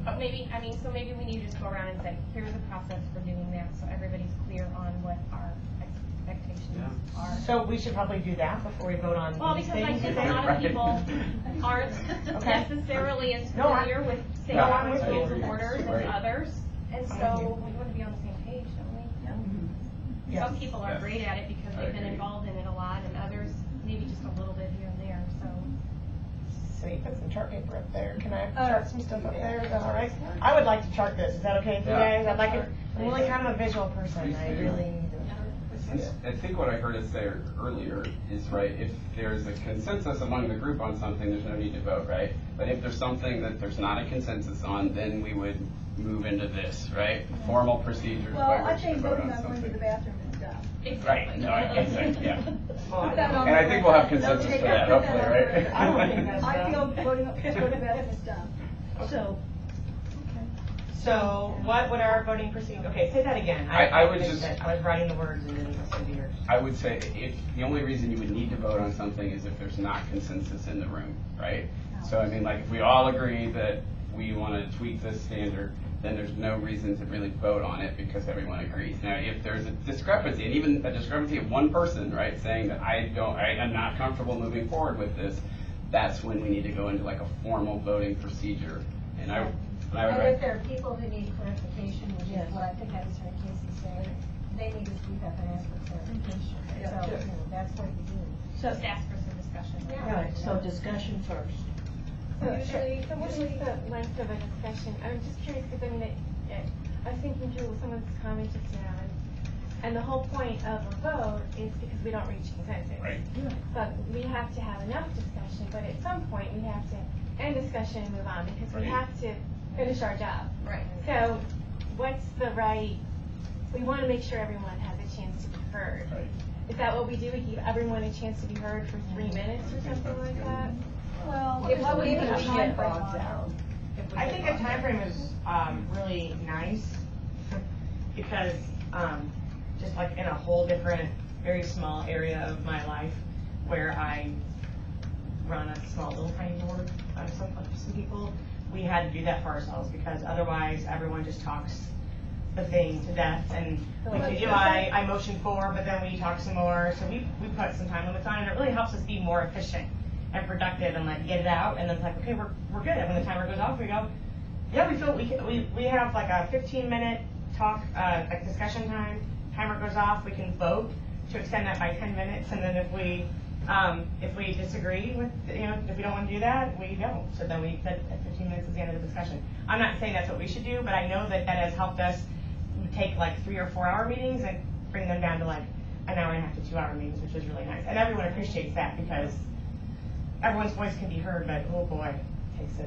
But maybe, so maybe we need to just go around and say, here's the process for doing that, so everybody's clear on what our expectations are. So we should probably do that before we vote on Well, these because I things. think a lot of people aren't necessarily as familiar with state rules and orders as others, and so we want to be on the same page, don't we? Yes. Some people are great at it because they've been involved in it a lot, and others maybe just a little bit here and there, so. So you put some chart paper up there. Can I chart some stuff up there? Is that all right? I would like to chart this. Is that okay with you guys? I'd like it. I'm really kind of a visual person. I really. I think what I heard us say earlier is right. If there's a consensus among the group on something, there's no need to vote, right? But if there's something that there's not a consensus on, then we would move into this, right? Formal procedures by Well, I which to think vote voting on on going to something. the bathroom is dumb. Right. No, exactly. Yeah. Put that on And I the think we'll have record. consensus Take for that, that, put hopefully, on the right? record. I don't think that's I feel dumb. voting to go to the bathroom is dumb. So. So what would our voting procedure? Okay, say that again. I would just. I was writing the words and then listening to yours. I would say if the only reason you would need to vote on something is if there's not consensus in the room, right? So I mean, like if we all agree that we want to tweak this standard, then there's no reason to really vote on it because everyone agrees. Now, if there's a discrepancy, and even a discrepancy of one person, right, saying that I am not comfortable moving forward with this, that's when we need to go into like a formal voting procedure. And I would. And if there are people who need clarification, which is what I think I was hearing Casey say, they need to speak up and ask for clarification. So that's what we do. So just ask for some discussion. Right, so discussion first. So what is the length of a discussion? I'm just curious because I was thinking through someone's comment just now, and the whole point of a vote is because we don't reach consensus. Right. But we have to have enough discussion, but at some point we have to end discussion and move on because we have to finish our job. Right. So what's the right, we want to make sure everyone has a chance to be heard. Right. Is that what we do? We give everyone a chance to be heard for 3 minutes or something like that? Well, If what we would be the time get frame bogged on it? down. I think a time frame is really nice because just like in a whole different, very small area of my life where I run a small little tiny board of some people, we had to do that for ourselves because otherwise everyone just talks the thing to death and I motion for, but then we talk some more. So we put some time limits on it. It really helps us be more efficient and productive and like get it out. And then it's like, okay, we're good. And when the timer goes off, we go, yeah, we feel we have like a 15-minute talk, like discussion time. Timer goes off, we can vote to extend that by 10 minutes. And then if we disagree with, if we don't want to do that, we don't. So then we said at 15 minutes is the end of the discussion. I'm not saying that's what we should do, but I know that has helped us take like 3 or 4 hour meetings and bring them down to like an hour and a half to 2 hour meetings, which is really nice. And everyone appreciates that because everyone's voice can be heard, but oh boy, makes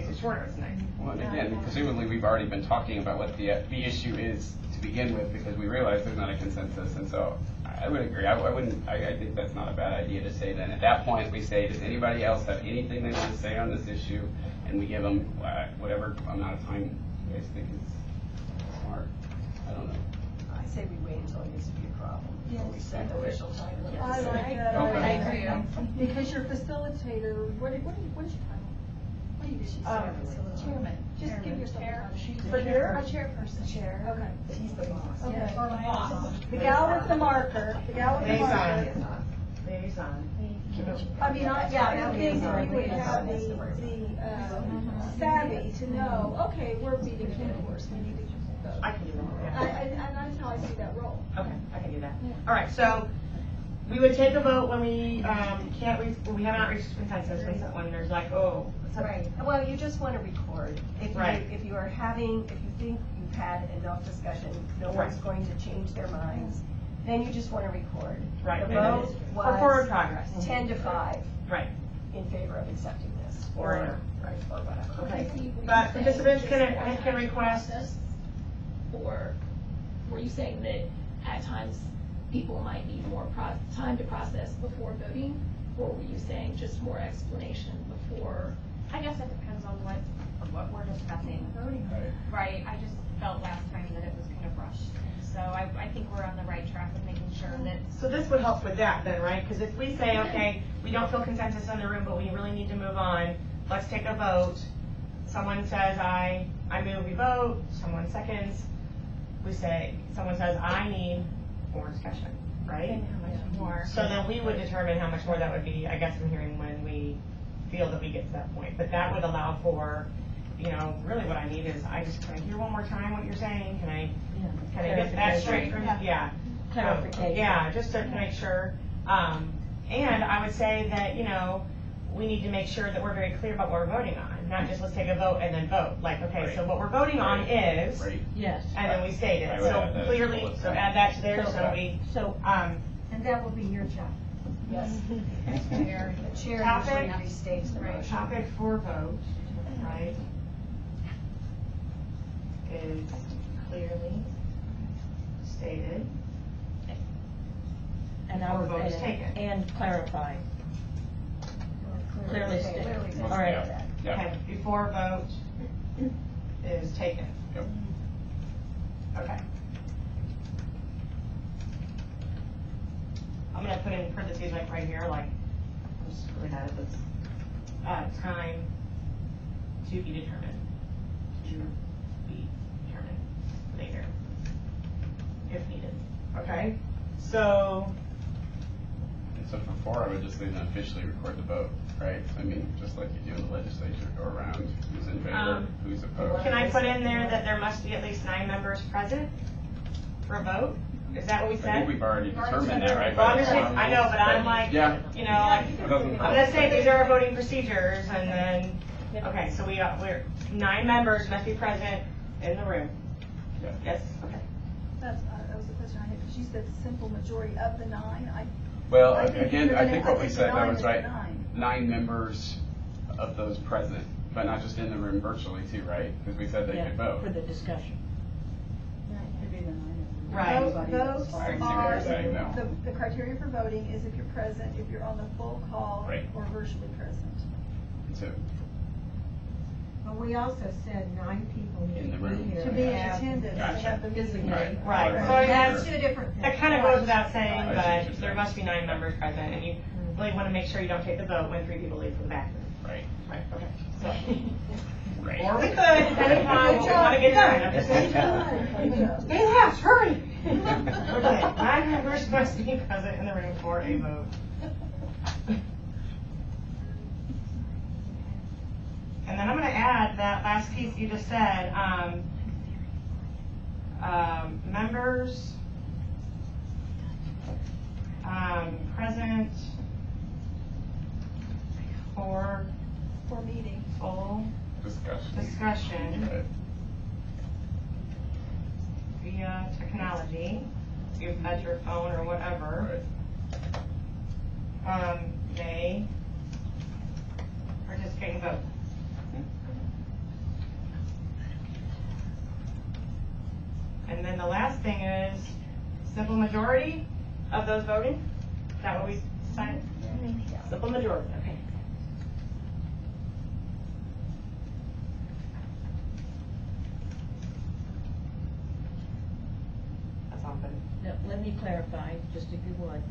it shorter. It's nice. Well, and again, presumably we've already been talking about what the issue is to begin with because we realize there's not a consensus, and so I would agree. I think that's not a bad idea to say then. At that point, we say, does anybody else have anything they want to say on this issue? And we give them whatever amount of time you guys think is smart. I don't know. I say we wait until it gets to be a problem. Before we set official time limits. I like that. Okay. I agree. Because your facilitator, what is your title? What do you do? Chairman. Just give yourself a title. For your chairperson. Chair. Okay. He's the boss. Okay. Or my boss. The gal with the marker. The gal with the marker. Liaison. I mean, I think that we would have the savvy to know, okay, we're beating a dead horse, we need to go. I can do that. And that's how I see that role. Okay, I can do that. All right, so we would take a vote when we when we have not reached consensus, when there's like, oh. Right. Well, you just want to record. If you think you've had enough discussion, no one's going to change their minds, then you just want to record. Right. The vote For forward was progress. 10-5. Right. In favor of accepting this. Or no. Right, or whatever. Okay. But participants can request. Or were you saying that at times people might need more time to process before voting? Or were you saying just more explanation before? I guess it depends on what we're discussing. Right, I just felt last time that it was kind of rushed. So I think we're on the right track of making sure that. So this would help with that then, right? Because if we say, okay, we don't feel consensus in the room, but we really need to move on, let's take a vote. Someone says, I move, we vote. Someone seconds. We say, someone says, I need more discussion, right? And how much more? So then we would determine how much more that would be, I guess, I'm hearing when we feel that we get to that point. But that would allow for, you know, really what I need is, can I hear one more time what you're saying? Can I get that straight from you? Yeah. Clarification. Yeah, just to make sure. And I would say that, you know, we need to make sure that we're very clear about what we're voting on. Not just let's take a vote and then vote. Like, okay, so what we're voting on is, Yes. and then we state it. I would add So that clearly, as so well. add that to there, so we, And that will be your job. Yes. The chair usually Topic. restates the motion. topic for vote, right, is clearly stated. And I Or would vote is add, taken. and clarify. Clearly stated. Clearly All right. stated. Yeah. Okay, before vote is taken. Yep. Okay. I'm gonna put in parentheses like right here, like, I'm just really bad at this. Time to be determined. To be determined later, if needed. Okay? So, And so for 4, I would just say then officially record the vote, right? I mean, just like you do in the legislature, go around, who's in favor, who's opposed. can I put in there that there must be at least 9 members present for a vote? Is that what we said? I think we've already determined that, right? Well, by I'm the just saying, quorum I know, rules, but I'm like, Yeah. you know, like, I'm gonna say these are our voting procedures, and then, okay, so we're 9 members must be present in the room. Yeah. Yes, okay. That was the question I had, because you said simple majority of the 9. Well, I think again, I think what we the said, that 9 was is right, the 9. 9 members of those present, but not just in the room, virtually too, right? Because we said they Yeah, could vote. for the discussion. Right. Votes I see what are, you're saying now. the criteria for voting is if you're present, if you're on the full call, Right. or virtually present. So, But we also said 9 people In need the to room. be here. To be in Gotcha. attendance, to Gotcha. have the meeting. Right. Right, so Right. that's, Two different things. that kind of goes without saying, I see what you're but there saying. must be 9 members present, and you really wanna make sure you don't take the vote when 3 people leave for the bathroom. right. Right, okay, so. Right. Or we could, depending on what we wanna get done. I'm just saying. Stay left, hurry! Okay, 9 members must be present in the room for a vote. And then I'm gonna add that last piece you just said, members, present for meeting. full discussion Right. via technology, if that's your phone or whatever, Right. may participate and vote. And then the last thing is simple majority of those voting. Is that what we decided? Simple majority, okay. That's all good. Now, let me clarify, just if you would.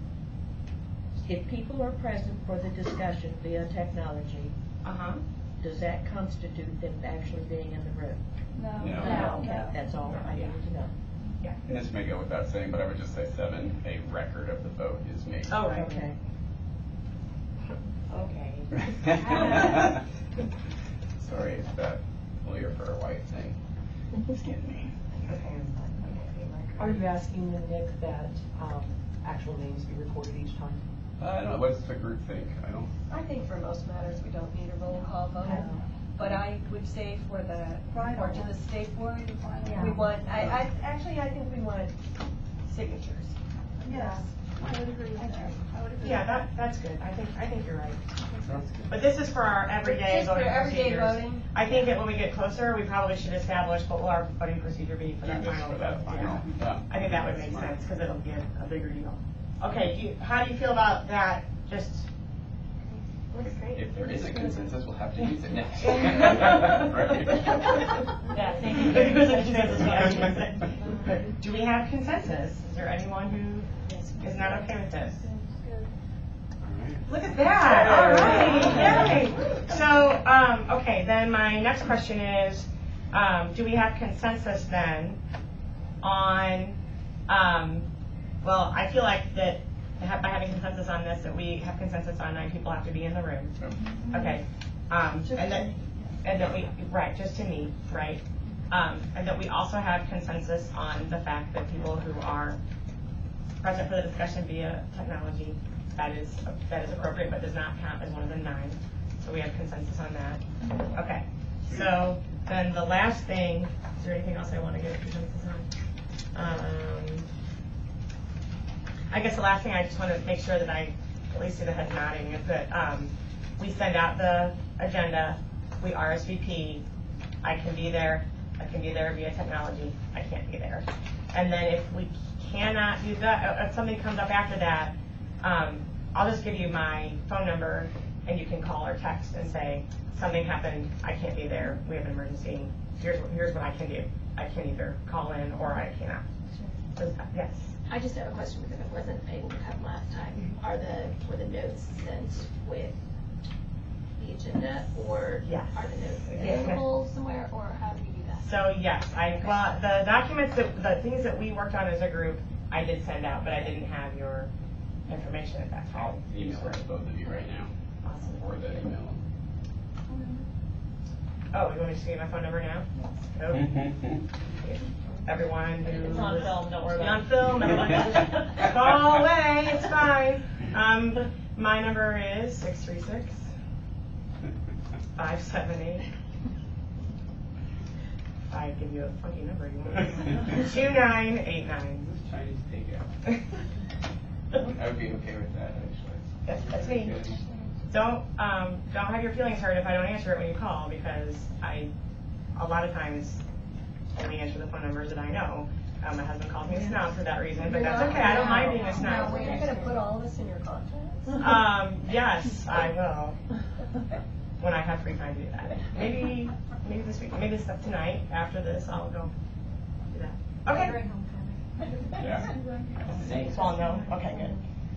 If people are present for the discussion via technology, Uh-huh. does that constitute them actually being in the room? No. No. Okay, that's all I needed to know. And this may go without saying, but I would just say 7, a record of the vote is made. Oh, right. Okay. Okay. Sorry, it's that lawyer for a white thing. It's getting me. Are you asking then, Nick, that actual names be recorded each time? I don't know, what's the group think? I don't. I think for most matters, we don't need a roll call vote. But I would say for the, or to the state board, we want, I think we want signatures. Yes. I would agree with that. I would agree. Yeah, that's good. I think you're right. But this is for our everyday Just for voting everyday procedures. voting? I think that when we get closer, we probably should establish what will our voting procedure be for that final vote. Yeah. I think that would make sense, because it'll be a bigger deal. Okay, how do you feel about that? Just, Looks great. If there is a consensus, we'll have to use it next. Right? yeah, thank you. If there's a consensus, we have to use it. Do we have consensus? Is there anyone who is not okay with this? Look at that, all right, yay. So, okay, then my next question is, do we have consensus then on, well, I feel like that by having consensus on this, that we have consensus on 9 people have to be in the room. Okay, and that we, right, just to me, right? And that we also have consensus on the fact that people who are present for the discussion via technology, that is appropriate, but does not count as one of the 9. So we have consensus on that. Okay. So then the last thing, is there anything else I want to get consensus on? I guess the last thing I just want to make sure that I at least see the head nodding is that we send out the agenda, we RSVP, I can be there via technology, I can't be there. And then if we cannot do that, if something comes up after that, I'll just give you my phone number and you can call or text and say, something happened, I can't be there, we have an emergency, here's what I can do. I can either call in or I cannot. Yes? I just have a question because I wasn't able to come last time. Were the notes sent with the agenda, or are the notes available somewhere, or how do we do that? So yes, well, the documents, the things that we worked on as a group, I did send out, but I didn't have your information at that time. I'll email it to both of you right now. Awesome. Or the email. Oh, you want me to give you my phone number now? Nope. Everyone who It's on film, don't worry about it. on film, everyone just call away, it's fine. My number is 636-578. I give you a funky number. You want 2989. Chinese takeout. I would be okay with that, actually. That's me. Don't have your feelings hurt if I don't answer it when you call, because a lot of times only answer the phone numbers that I know. My husband calls me a snob for that reason, but that's okay. I don't mind being a snob. Now, you're going to put all this in your contacts? Yes, I will. When I have free time to do that. Maybe this week. Maybe this tonight. After this, I'll go do that. Okay. Yeah. Well, no. Okay, good.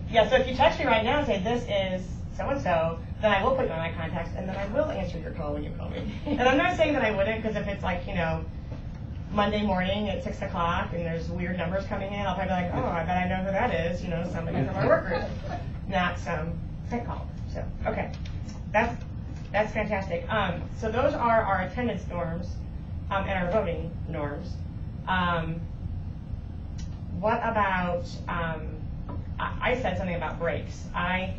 Yeah. So if you text me right now and say this is so and so, then I will put you on my contacts, and then I will answer your call when you call me. And I'm not saying that I wouldn't, because if it's like, Monday morning at 6 o'clock and there's weird numbers coming in, I'll probably be like, oh, I bet I know who that is, somebody from our work group, not some prank caller. So, okay, that's fantastic. So those are our attendance norms and our voting norms. What about, I said something about breaks. And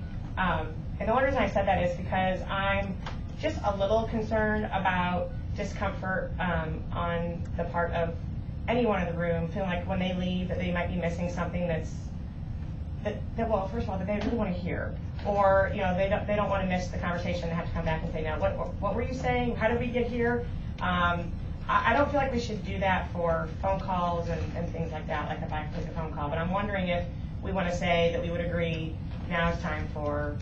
the only reason I said that is because I'm just a little concerned about discomfort on the part of anyone in the room, feeling like when they leave that they might be missing something that well, first of all, that they really want to hear, or they don't want to miss the conversation. They have to come back and say, now what were you saying? How did we get here? I don't feel like we should do that for phone calls and things like that, like if I take a phone call. But I'm wondering if we want to say that we would agree now it's time for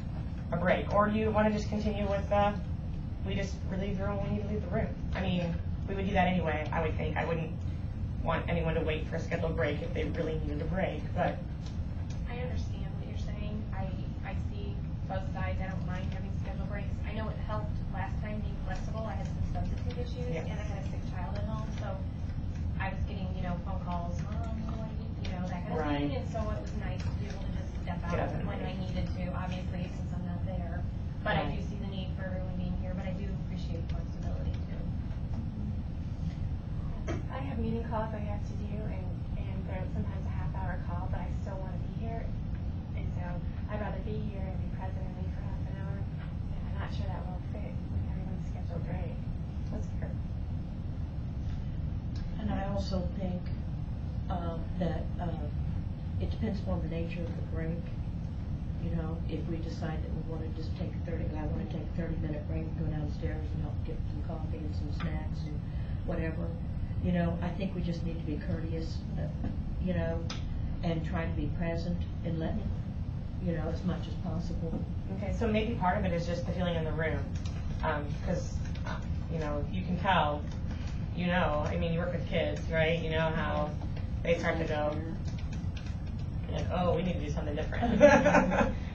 a break, or do you want to just continue with we just relieve the room when we need to leave the room? I mean, we would do that anyway, I would think. I wouldn't want anyone to wait for a scheduled break if they really needed a break, but. I understand what you're saying. I see both sides. I don't mind having scheduled breaks. I know it helped last time being flexible. I had some substitute issues, and I had a sick child at home, so I was getting, phone calls, that kind of thing, and so it was nice to be able to just step out when I needed to, obviously, since I'm not there. But I do see the need for everyone being here, but I do appreciate flexibility too. I have meeting calls I have to do, and they're sometimes a half-hour call, but I still want to be here. And so I'd rather be here and be present and leave for half an hour. And I'm not sure that will fit with everyone's scheduled break. That's fair. And I also think that it depends upon the nature of the break. You know, if we decide that we want to just take a 30-minute break and go downstairs and help get some coffee and some snacks and whatever, you know, I think we just need to be courteous, you know, and try to be present and let, you know, as much as possible. Okay, so maybe part of it is just the feeling in the room, because, you know, you can tell, you know, I mean, you work with kids, right? You know how they start to go, like, oh, we need to do something different,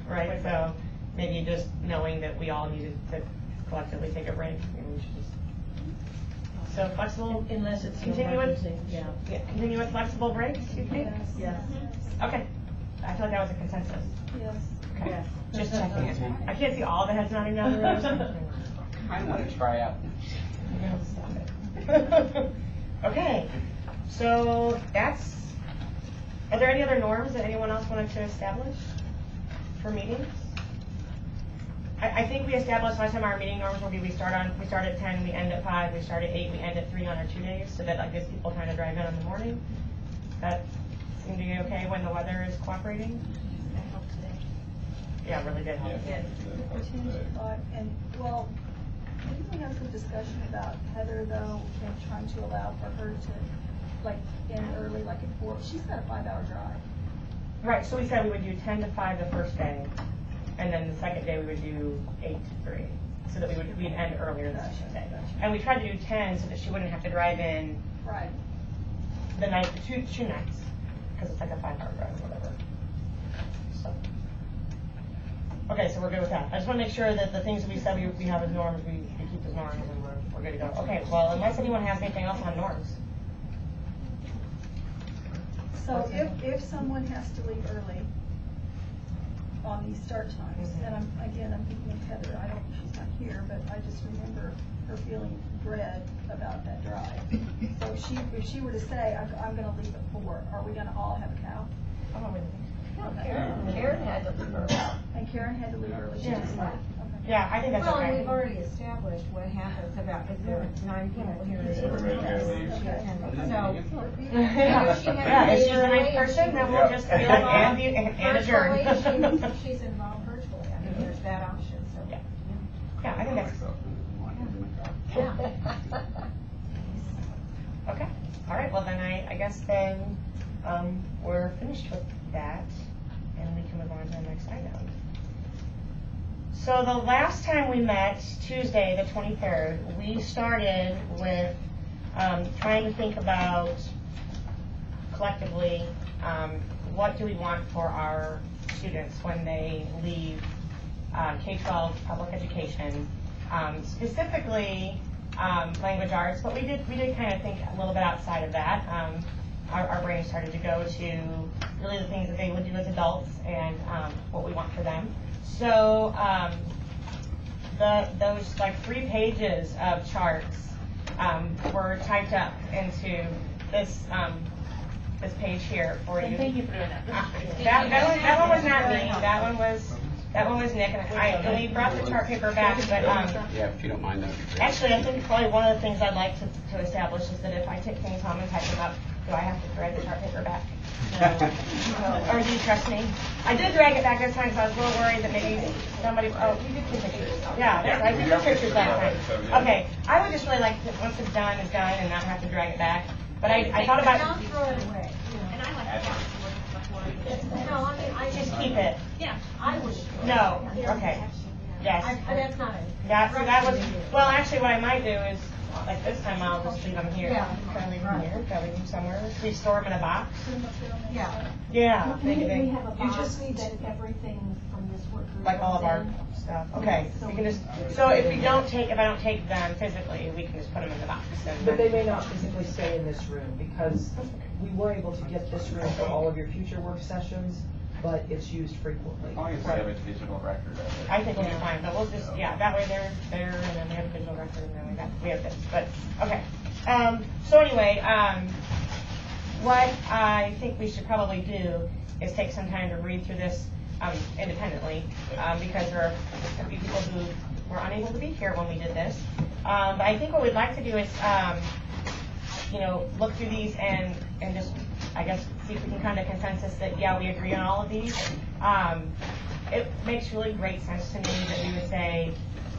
right? So maybe just knowing that we all needed to collectively take a break, maybe we should just. So flexible, unless it's continue with, yeah, continue with flexible breaks, you think? Yes. Okay, I feel like that was a consensus. Yes. Okay. Yes. Just checking it. I can't see all the heads nodding down the road. I want to try out. Okay, so that's, are there any other norms that anyone else wanted to establish for meetings? I think we established last time our meeting norms will be we start at 10, we end at 5, we start at 8, we end at 3 on our 2 days, so that gives people time to drive in the morning. That seemed to be okay when the weather is cooperating? That helped today. Yeah, it really did help. And, well, maybe we have some discussion about Heather, though, and trying to allow for her to, like, end early, like at 4. She's got a 5-hour drive. Right, so we said we would do 10 to 5 the first day, and then the second day we would do 8 to 3, so that we'd end earlier the second day. And we tried to do 10 so that she wouldn't have to drive in Right. the night, two nights, because it's like a 5-hour drive or whatever. So. Okay, so we're good with that. I just want to make sure that the things that we said we have as norms, we keep as norms, and we're good to go. Okay, well, unless anyone has anything else on norms. So if someone has to leave early on these start times, and I'm thinking of Heather, she's not here, but I just remember her feeling dread about that drive. So if she were to say, I'm gonna leave at 4, are we gonna all have a cow? Karen had to leave early. And Karen had to leave early. She Yeah. just left. Yeah, I think that's Well, okay. and we've already established what happens about if there are 9 people here. Everybody's gotta leave. So, Yeah, if she had yeah, to if leave she's a early, nice person, then we'll just be like, and adjourn. virtually, she's involved virtually. I mean, there's that option, so. Yeah. Yeah, I think that's, okay. All right, well then I guess then we're finished with that, and we can move on to the next item. So the last time we met, Tuesday, the 23rd, we started with trying to think about collectively what do we want for our students when they leave K-12 public education, specifically language arts, but we did kind of think a little bit outside of that. Our brain started to go to really the things that they would do as adults and what we want for them. So those like 3 pages of charts were typed up into this this page here for you. Thank you for doing that. That one was not me. That one was Nick, and we brought the chart paper back, but yeah, if you don't mind, that would be great. actually I think probably one of the things I'd like to establish is that if I take things home and type them up, do I have to drag the chart paper back? Or do you trust me? I did drag it back this time because I was a little worried that maybe somebody, you did take pictures. Yeah, I did take pictures that time. Okay, I would just really like to, once it's done, and not have to drag it back. But I thought about. Don't throw it away. And I like to No, I mean, I Just keep it. Yeah, I would. No, okay. Yes. That's not it. That was, well, actually what I might do is, like this time I'll just leave them here. Yeah. Can I leave them here? Can I leave them somewhere? We store them in a box? Yeah. Yeah. We have a You box just need that everything from this work group. Like all of our goes in. stuff. Okay. We can just, so if I don't take them physically, we can just put them in the box. But they may not physically stay in this room because we were able to get this room for all of your future work sessions, but it's used frequently. As long as we have a digital record of it. I think we'll be fine, but we'll just, yeah, that way they're there, and then we have a digital record, and then we have this, but, okay. So anyway, what I think we should probably do is take some time to read through this independently, because there are a few people who were unable to be here when we did this. But I think what we'd like to do is, look through these and just, I guess, see if we can kind of consensus that, yeah, we agree on all of these. It makes really great sense to me that we would say,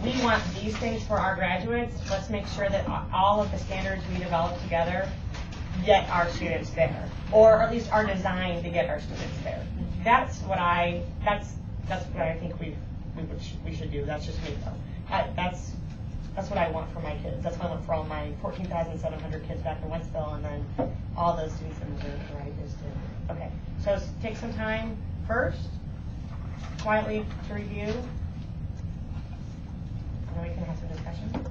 we want these things for our graduates. Let's make sure that all of the standards we develop together get our students there, or at least are designed to get our students there. That's what I think we should do. That's just me though. That's what I want for my kids. That's what I want for all my 14,700 kids back in Wentzville, and then all those students in Missouri, right? Okay, so let's take some time first, quietly to review, and then we can have some discussion.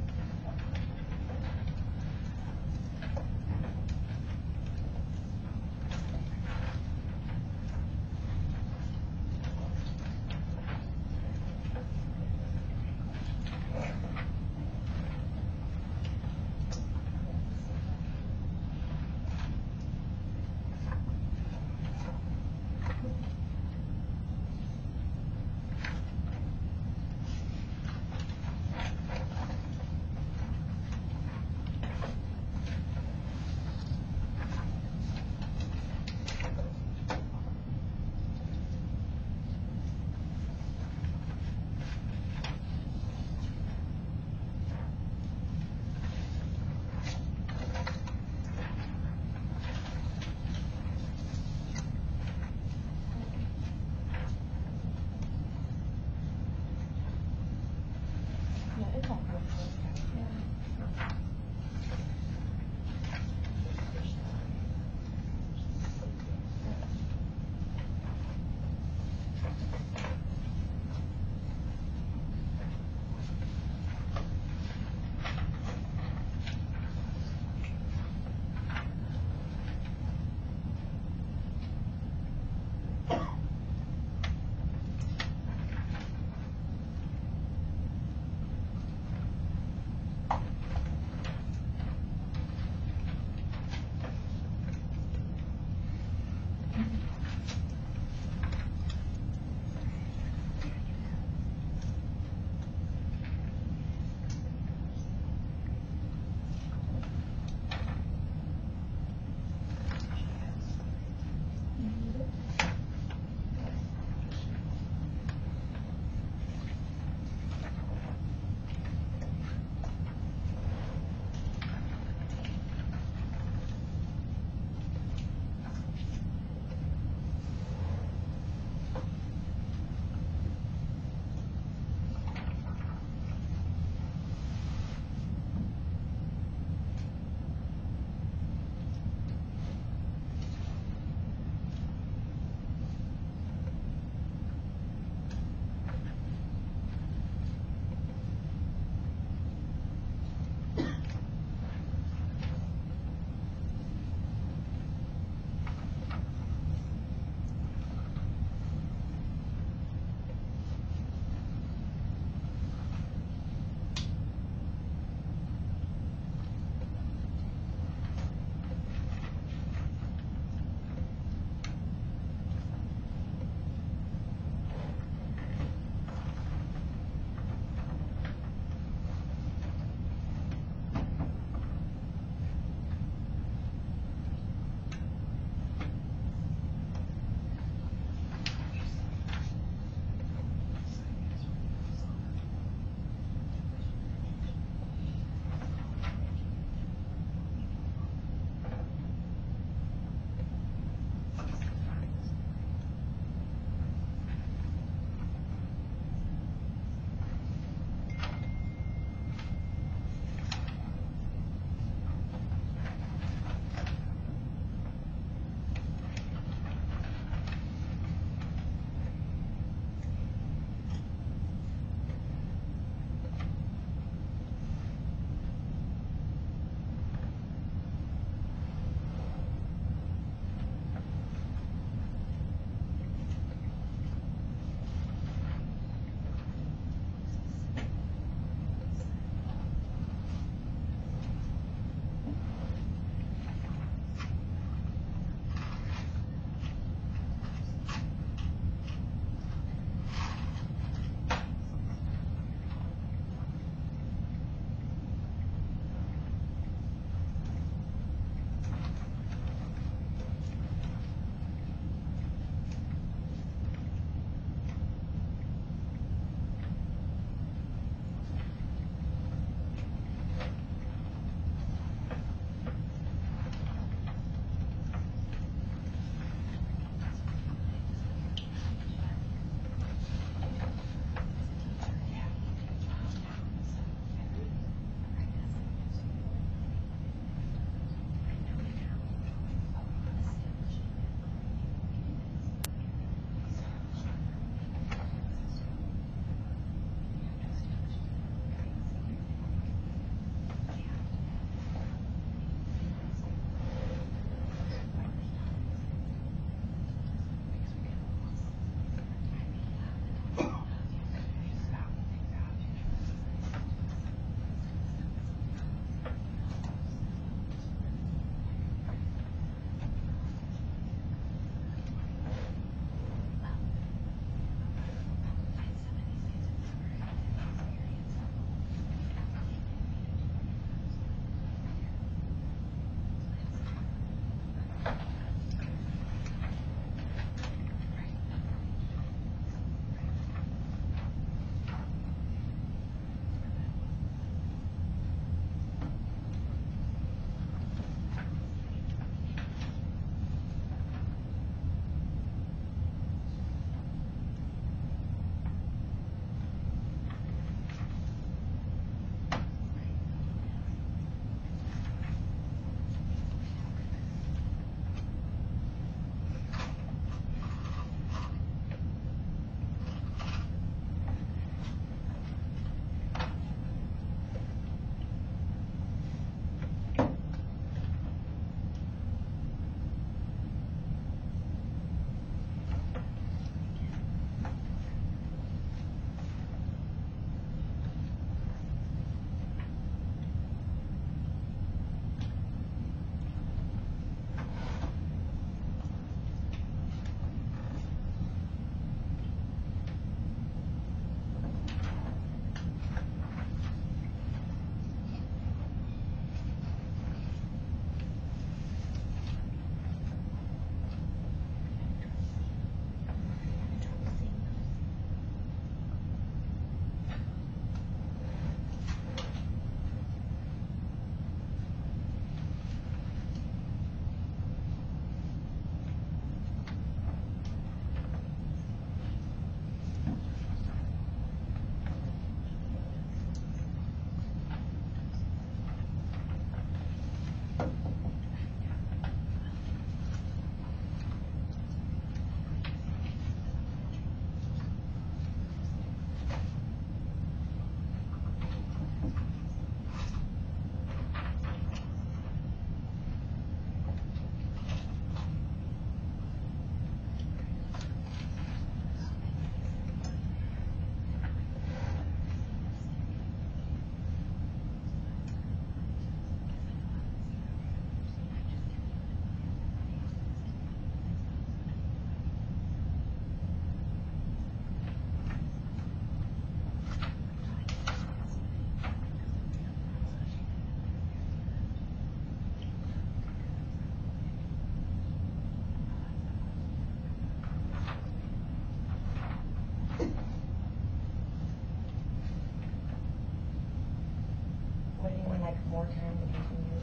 like more time to continue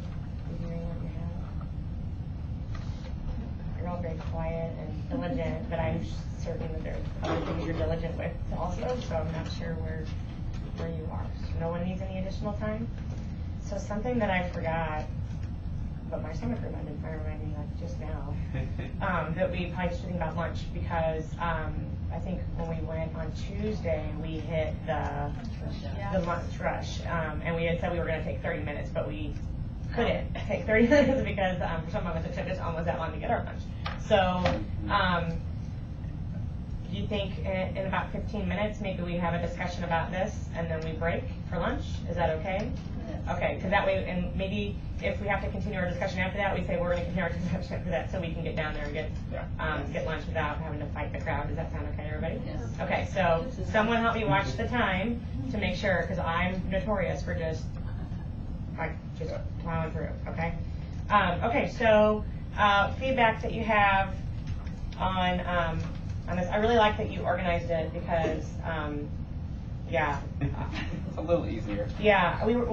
reviewing what you have? You're all very quiet and diligent, but I'm certain that there's other things you're diligent with also, so I'm not sure where you are. So no one needs any additional time? So something that I forgot, but my stomach reminded me like just now, that we probably should think about lunch, because I think when we went on Tuesday, we hit the lunch rush, and we had said we were going to take 30 minutes, but we couldn't take 30 minutes because for some of us it took us almost that long to get our lunch. So do you think in about 15 minutes maybe we have a discussion about this and then we break for lunch? Is that okay? Yes. Okay, because that way, and maybe if we have to continue our discussion after that, we say we're going to continue our discussion after that so we can get down there and get lunch without having to fight the crowd. Does that sound okay, everybody? Yes. Okay, so someone help me watch the time to make sure, because I'm notorious for just plowing through, okay? Okay, so feedback that you have on this. I really like that you organized it because, it's a little easier. Yeah, we were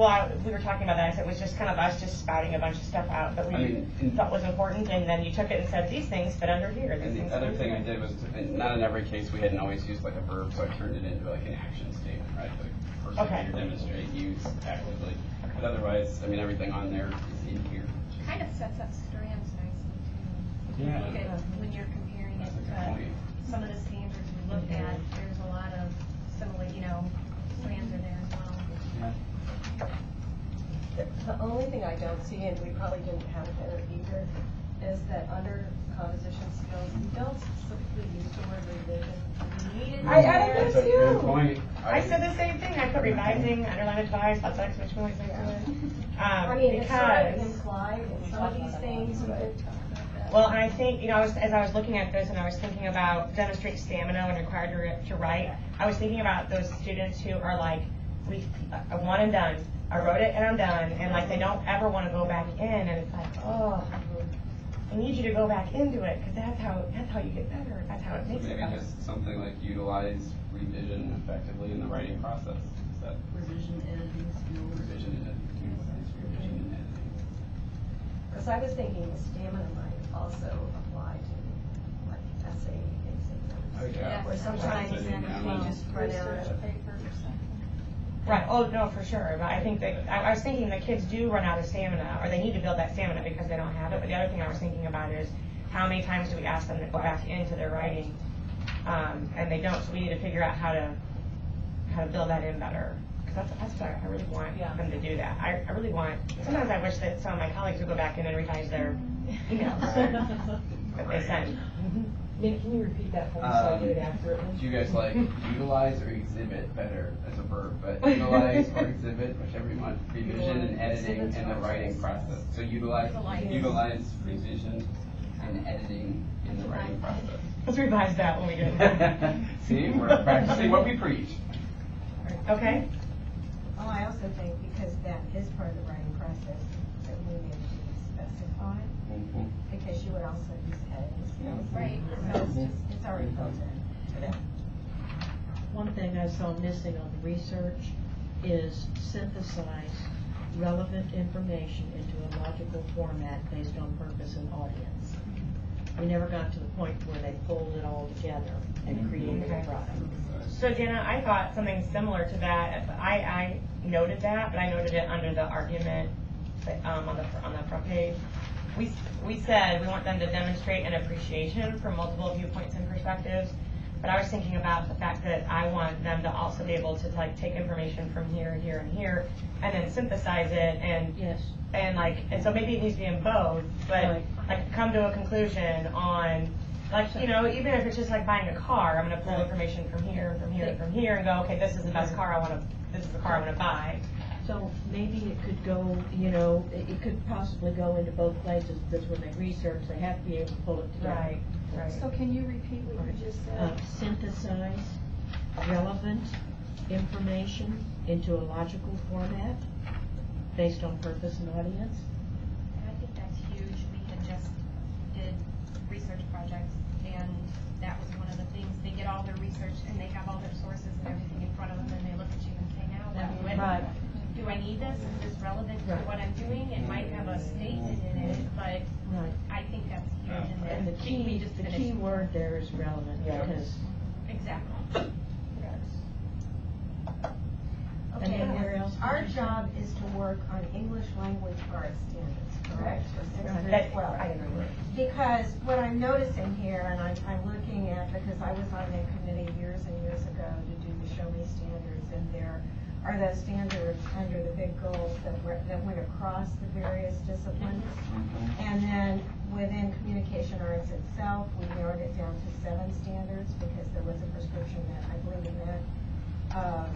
talking about that. So it was just kind of us just spouting a bunch of stuff out that we thought was important, and then you took it and said these things fit under here. And the other thing I did was, not in every case we hadn't always used like a verb, so I turned it into like an action statement, right? Like persevere, demonstrate, use actively. But otherwise, I mean, everything on there is in here. Kind of sets up strands nicely too. Yeah. Look at when you're comparing it to some of the standards we looked at. There's a lot of similar, strands are there as well. Yeah. The only thing I don't see, and we probably didn't have it there either, is that under composition skills, we don't specifically use the word revision. We need it. I added that too. Good point. I said the same thing. I put revising, underlined it twice, that's which one was it? I mean, it's sort of Because implied in some of these things, but. well, and I think, as I was looking at this and I was thinking about demonstrate stamina when required to write, I was thinking about those students who are like, one and done. I wrote it and I'm done, and like they don't ever want to go back in, and it's like, oh, I need you to go back into it because that's how you get better. That's how it makes it better. Maybe just something like utilize revision effectively in the writing process. Is that Revision editing skills. Revision and editing. Because I was thinking the stamina might also apply to like essay exams. Oh, yeah. Where sometimes you just run out of paper or something. Right. Oh no, for sure. But I think that I was thinking the kids do run out of stamina, or they need to build that stamina because they don't have it. But the other thing I was thinking about is how many times do we ask them to go back into their writing, and they don't. So we need to figure out how to build that in better. Because that's what I really want them to do that. I really want. Sometimes I wish that some of my colleagues would go back in and revise their emails that they send. Nick, can you repeat that for me so I do it accurately? Do you guys like utilize or exhibit better as a verb? But utilize or exhibit, whichever you want. Revision and editing in the writing process. So utilize revision and editing in the writing process. Let's revise that when we get it. See, we're practicing what we preach. Okay. Oh, I also think because that is part of the writing process, that we need to specify, because you would also use editing skills. Right. So it's already built in. One thing I saw missing on the research is synthesize relevant information into a logical format based on purpose and audience. We never got to the point where they pulled it all together and created a product. So Jenna, I thought something similar to that. I noted that, but I noted it under the argument on the front page. We said we want them to demonstrate an appreciation for multiple viewpoints and perspectives, but I was thinking about the fact that I want them to also be able to like take information from here, here, and here, and then synthesize it and so maybe it needs to be in both, but like come to a conclusion on. Like, even if it's just like buying a car, I'm going to pull information from here, from here, from here, and go, okay, this is the best car this is the car I want to buy. So maybe it could go, it could possibly go into both places, because when they research, they have to be able to pull it together. Right. So can you repeat what you just said? Synthesize relevant information into a logical format based on purpose and audience. I think that's huge. We had just did research projects, and that was one of the things. They get all their research and they have all their sources and everything in front of them, and they look at you and say, now what? Right. do I need this? Is this relevant to what I'm doing? It might have a statement in it, but I think that's huge. And the key word there is relevant, because. Exactly. Okay, Anywhere else? our job is to work on English language arts standards, correct? For 6 through 12. Because what I'm noticing here, and I'm looking at, because I was on the committee years and years ago to do the Show Me standards, and there are those standards under the big goals that went across the various disciplines. And then within communication arts itself, we narrowed it down to 7 standards because there was a prescription that I believe in that.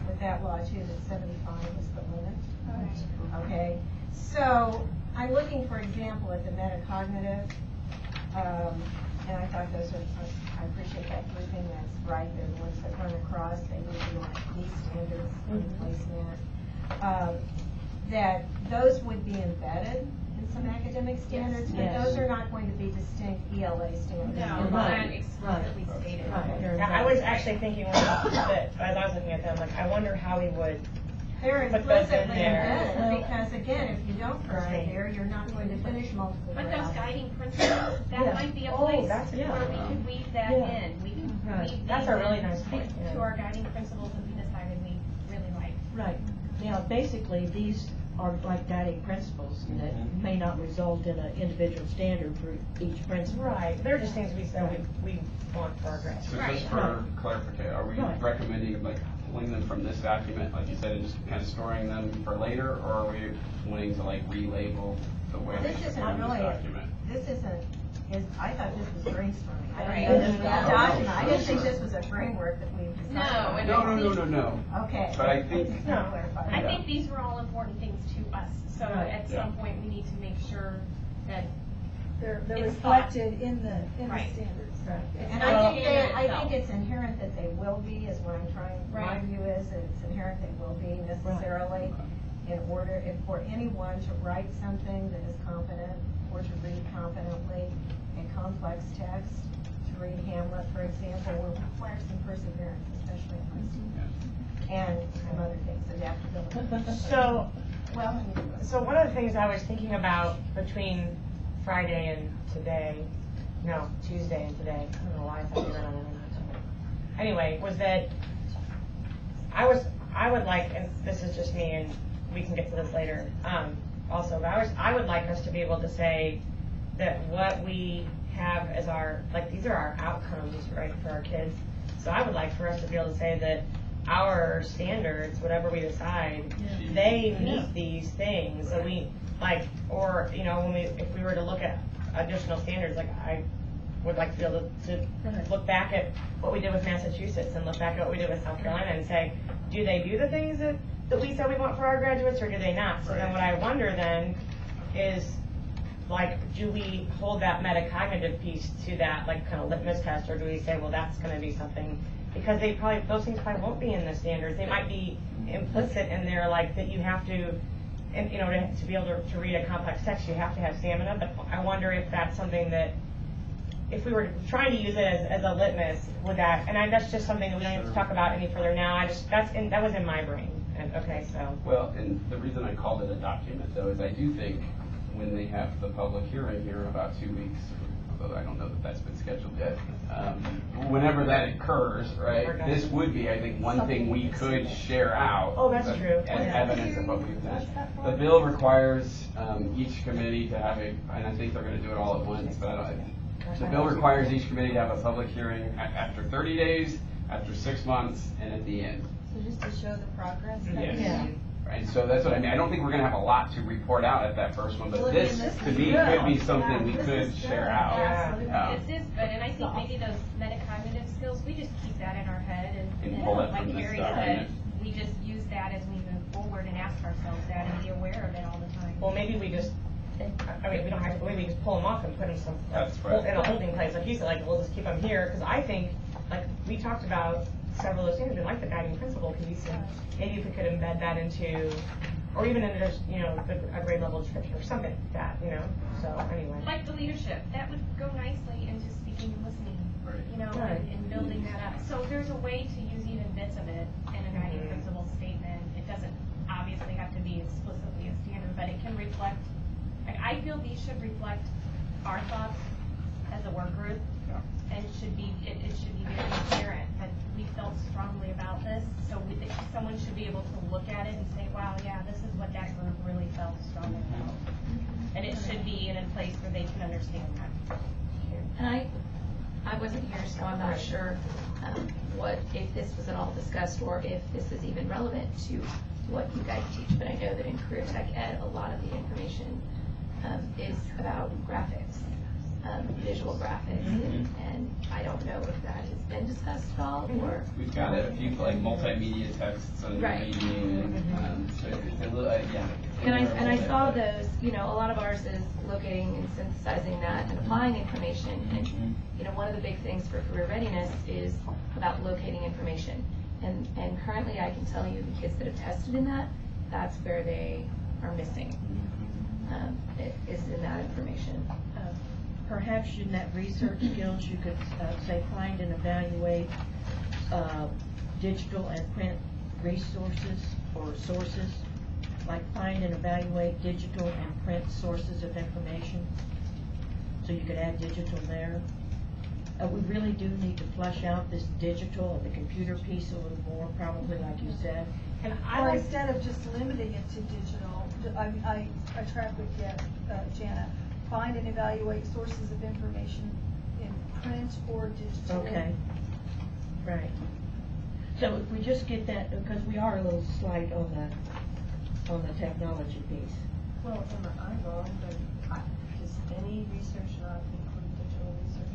With that law too, that 75 was the limit. Okay, so I'm looking, for example, at the metacognitive, and I thought those are, I appreciate that grouping, that's right, they're the ones that run across, they would be like these standards in placement. That those would be embedded in some academic standards, but those are not going to be distinct ELA standards. No, not explicitly stated. I was actually thinking that, as I was looking at them, like, I wonder how we would They're put those in implicitly there. embedded, because again, if you don't put it there, you're not going to finish multiple But drafts. those guiding principles, that might be a place where we could weave that in. We can weave That's these a really in nice point. to our guiding principles that we decided we really like. Right. Now, basically, these are like guiding principles that may not result in an individual standard for each principle. Right, they're just things we said we want for our grants. So just for clarification, are we recommending like pulling them from this document, like you said, and just kind of storing them for later, or are we wanting to like relabel the way This they isn't are in this really, document? this isn't, I thought this was brainstorming. I Right. didn't know this was a document, I didn't think this was a framework that we decided. No. Okay. But I think, I think these were all important things to us, so at some point we need to make sure that They're it's reflected in the Right. standards. And I think it's inherent that they will be, is what I'm trying, my Right. view is that it's inherent they will be necessarily in order, if for anyone to write something that is competent or to read competently in complex text, to read Hamlet, for example, will require some perseverance, especially in high school. And some other things, adaptability. So, Well, so one of the things I was thinking about between Friday and today, no, Tuesday and today, I don't know why I thought we were on it. Anyway, was that I would like, and this is just me, and we can get to this later, also, but I would like us to be able to say that what we have as our, like, these are our outcomes, right, for our kids. So I would like for us to be able to say that our standards, whatever we decide, they meet these things. So we, like, or, you know, if we were to look at additional standards, like, I would like to be able to look back at what we did with Massachusetts and look back at what we did with South Carolina and say, do they do the things that we said we want for our graduates, or do they not? So then what I wonder then is, like, do we hold that metacognitive piece to that, like, kind of litmus test, or do we say, well, that's going to be something, because those things probably won't be in the standards. They might be implicit in there, like, that you have to, and, you know, to be able to read a complex text, you have to have stamina, but I wonder if that's something that, if we were trying to use it as a litmus, would that, and that's just something that we don't have to talk about any further now, that was in my brain, and, okay, so. well, and the reason I called it a document, though, is I do think when they have the public hearing here in about 2 weeks, although I don't know that that's been scheduled yet, whenever that occurs, right, this would be, I think, one thing we could share out. Oh, that's true. As evidence of what we've done. The bill requires each committee to have and I think they're going to do it all at once, but the bill requires each committee to have a public hearing after 30 days, after 6 months, and at the end. So just to show the progress. Yes. Right, so that's what I mean. I don't think we're going to have a lot to report out at that first one, but this, to me, could be something we could share out. This is good, and I think maybe those metacognitive skills, we just keep that in our head, and pull it like from this Carrie document. said, we just use that as we move forward and ask ourselves that and be aware of it all the time. Well, maybe we just, I mean, we don't have to, maybe we just pull them off and put them in a holding place, like you said, like, we'll just keep them here, because I think, like, we talked about several of those things, we like the guiding principle piece, and maybe if we could embed that into, or even in just, you know, a grade level description or something like that, you know, so anyway. Like the leadership, that would go nicely into speaking and listening, you know, and building that up. So there's a way to use even bits of it in a guiding principle statement. It doesn't obviously have to be explicitly a standard, but it can reflect, like, I feel these should reflect our thoughts as a work group. And should be, it should be very apparent that we felt strongly about this, so someone should be able to look at it and say, wow, yeah, this is what that group really felt strongly about. And it should be in a place where they can understand that. And I wasn't here, so I'm not sure if this was at all discussed or if this is even relevant to what you guys teach, but I know that in Career Tech Ed, a lot of the information is about graphics, visual graphics, and I don't know if that has been discussed at all, or... We've got a few, like, multimedia texts on reading, so it's a little, yeah. And I saw those, you know, a lot of ours is locating and synthesizing that and applying information. And, you know, one of the big things for career readiness is about locating information. And currently I can tell you the kids that have tested in that, that's where they are missing. It is in that information. Perhaps in that research skills, you could say find and evaluate digital and print resources or sources. Like find and evaluate digital and print sources of information. So you could add digital there. We really do need to flesh out this digital and the computer piece a little more, probably like you said. And or instead of just limiting it to digital, I track with you, Jana. Find and evaluate sources of information in print or digital. Okay. Right. So if we just get that, because we are a little slight on the technology piece. Well, am I wrong, but does any research not include digital research?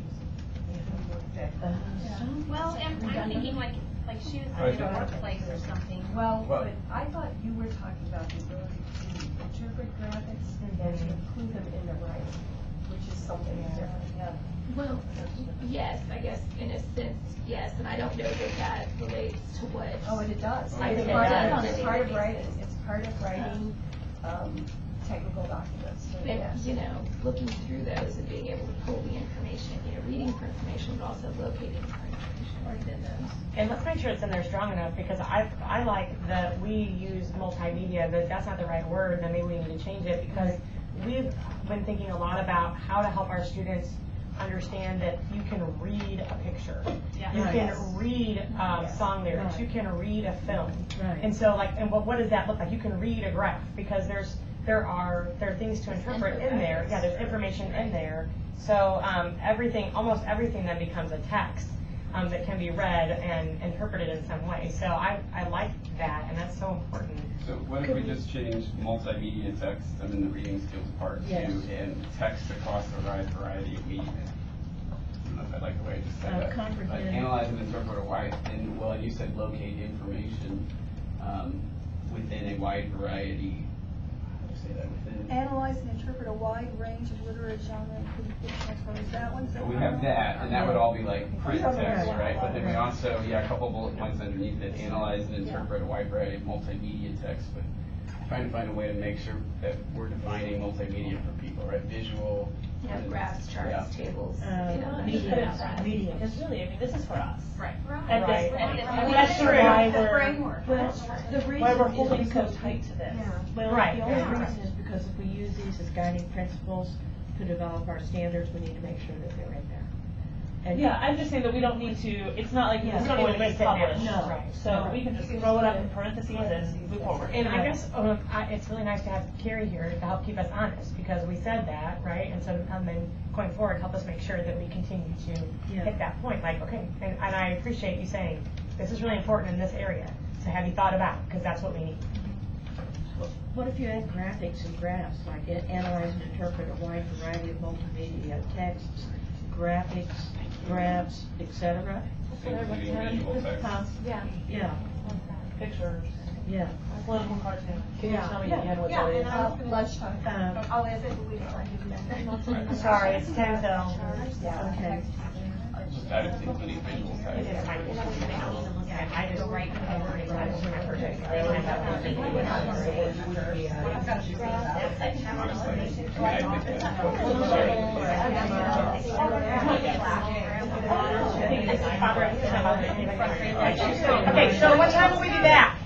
Well, and I'm thinking like she was in a workplace or something. Well, but I thought you were talking about the ability to interpret graphics and to include them in the writing, which is something different. Yeah. Well, yes, I guess in a sense, yes, and I don't know that relates to what. Oh, and it does. I think it does. It's part of writing. It's part of writing technical documents. So And, yes. you know, looking through those and being able to pull the information, you know, reading for information, but also locating for information within those. And let's make sure it's in there strong enough, because I like that we use multimedia, but that's not the right word, then maybe we need to change it, because we've been thinking a lot about how to help our students understand that you can read a picture. Yeah. You Right. can read song lyrics. Right. You can read a film. Right. And so, like, and what does that look like? You can read a graph, because there are things to interpret in there. Yeah, there's information in there. So almost everything then becomes a text that can be read and interpreted in some way. So I like that, and that's so important. So what if we just change multimedia text and then the reading skills part Yes. to and text across a wide variety of media? I don't know if I like the way I just said that. Comprehend. Like analyze and interpret a wide, and you said locate information within a wide variety. How do you say that? Within. Analyze and interpret a wide range of literary genre, including fictional prose. That one's. We have that, and that would all be like print Okay. text, right? But then we also, a couple bullet points underneath it, analyze and interpret a wide variety of multimedia text, but trying to find a way to make sure that we're defining multimedia for people, right? Visual. You know, graphs, charts, tables, you know, Media. Because really, I mean, this is for us. Right. And Right. and That's that's true. why The we're, framework. well, the Why we're reason holding isn't so so tight to this. Well, Right. the only Yeah. reason is because if we use these as guiding principles to develop our standards, we need to make sure that they're in there. And Yeah, I'm just saying that we don't need to, it's not like, Yeah. we don't even need to publish. No. Right. So we can just throw it up in parentheses and move forward. And I guess it's really nice to have Carrie here to help keep us honest, because we said that, right? And so then going forward, help us make sure that we continue to hit that point. Like, okay, and I appreciate you saying, this is really important in this area. So have you thought about, because that's what we need. what if you add graphics and graphs, like analyze and interpret a wide variety of multimedia texts, graphics, graphs, etc.? Including visual text. Yeah. Yeah. Pictures, Yeah. political cartoon. Can you Yeah. tell me again what that and is? I was gonna. Lunchtime. Oh, is it? We don't. Sorry, it's 10 till. Yeah. Okay. That is including visual It text. is fine. I just write the wording. I don't remember it. I don't have Honestly, I mean, Okay, so what time will we be back?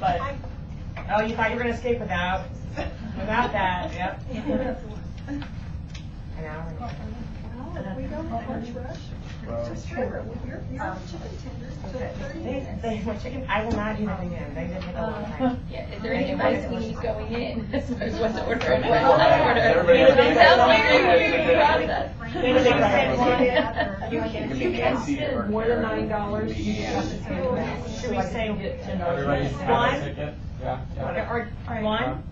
Oh, you thought you were gonna escape without that, yep. An hour and a half. Well, we don't have much rush. Just Trevor, you're chicken tender. My chicken, I will not eat it again, they did take a long time. Yeah, is there any advice we need going in as far as what to order and Well, what not to order? everybody- Sounds like you're doing process. You can't spend more than $9, you have to pay. Should we say Everybody's got a one? ticket? Yeah. Or one?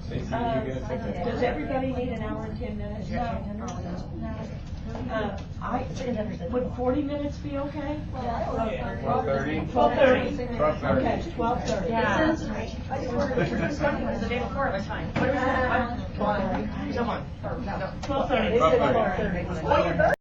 Stacy, did you get a ticket? Does everybody need an hour and 10 minutes? Would 40 minutes be okay? 12:30? 12:30. 12:30. Okay, 12:30. Yeah. Sounds great. I just wanted to. Because the day before it was fine. What was that? 12:30. Come on. No. 12:30. 12:30. Well, you're very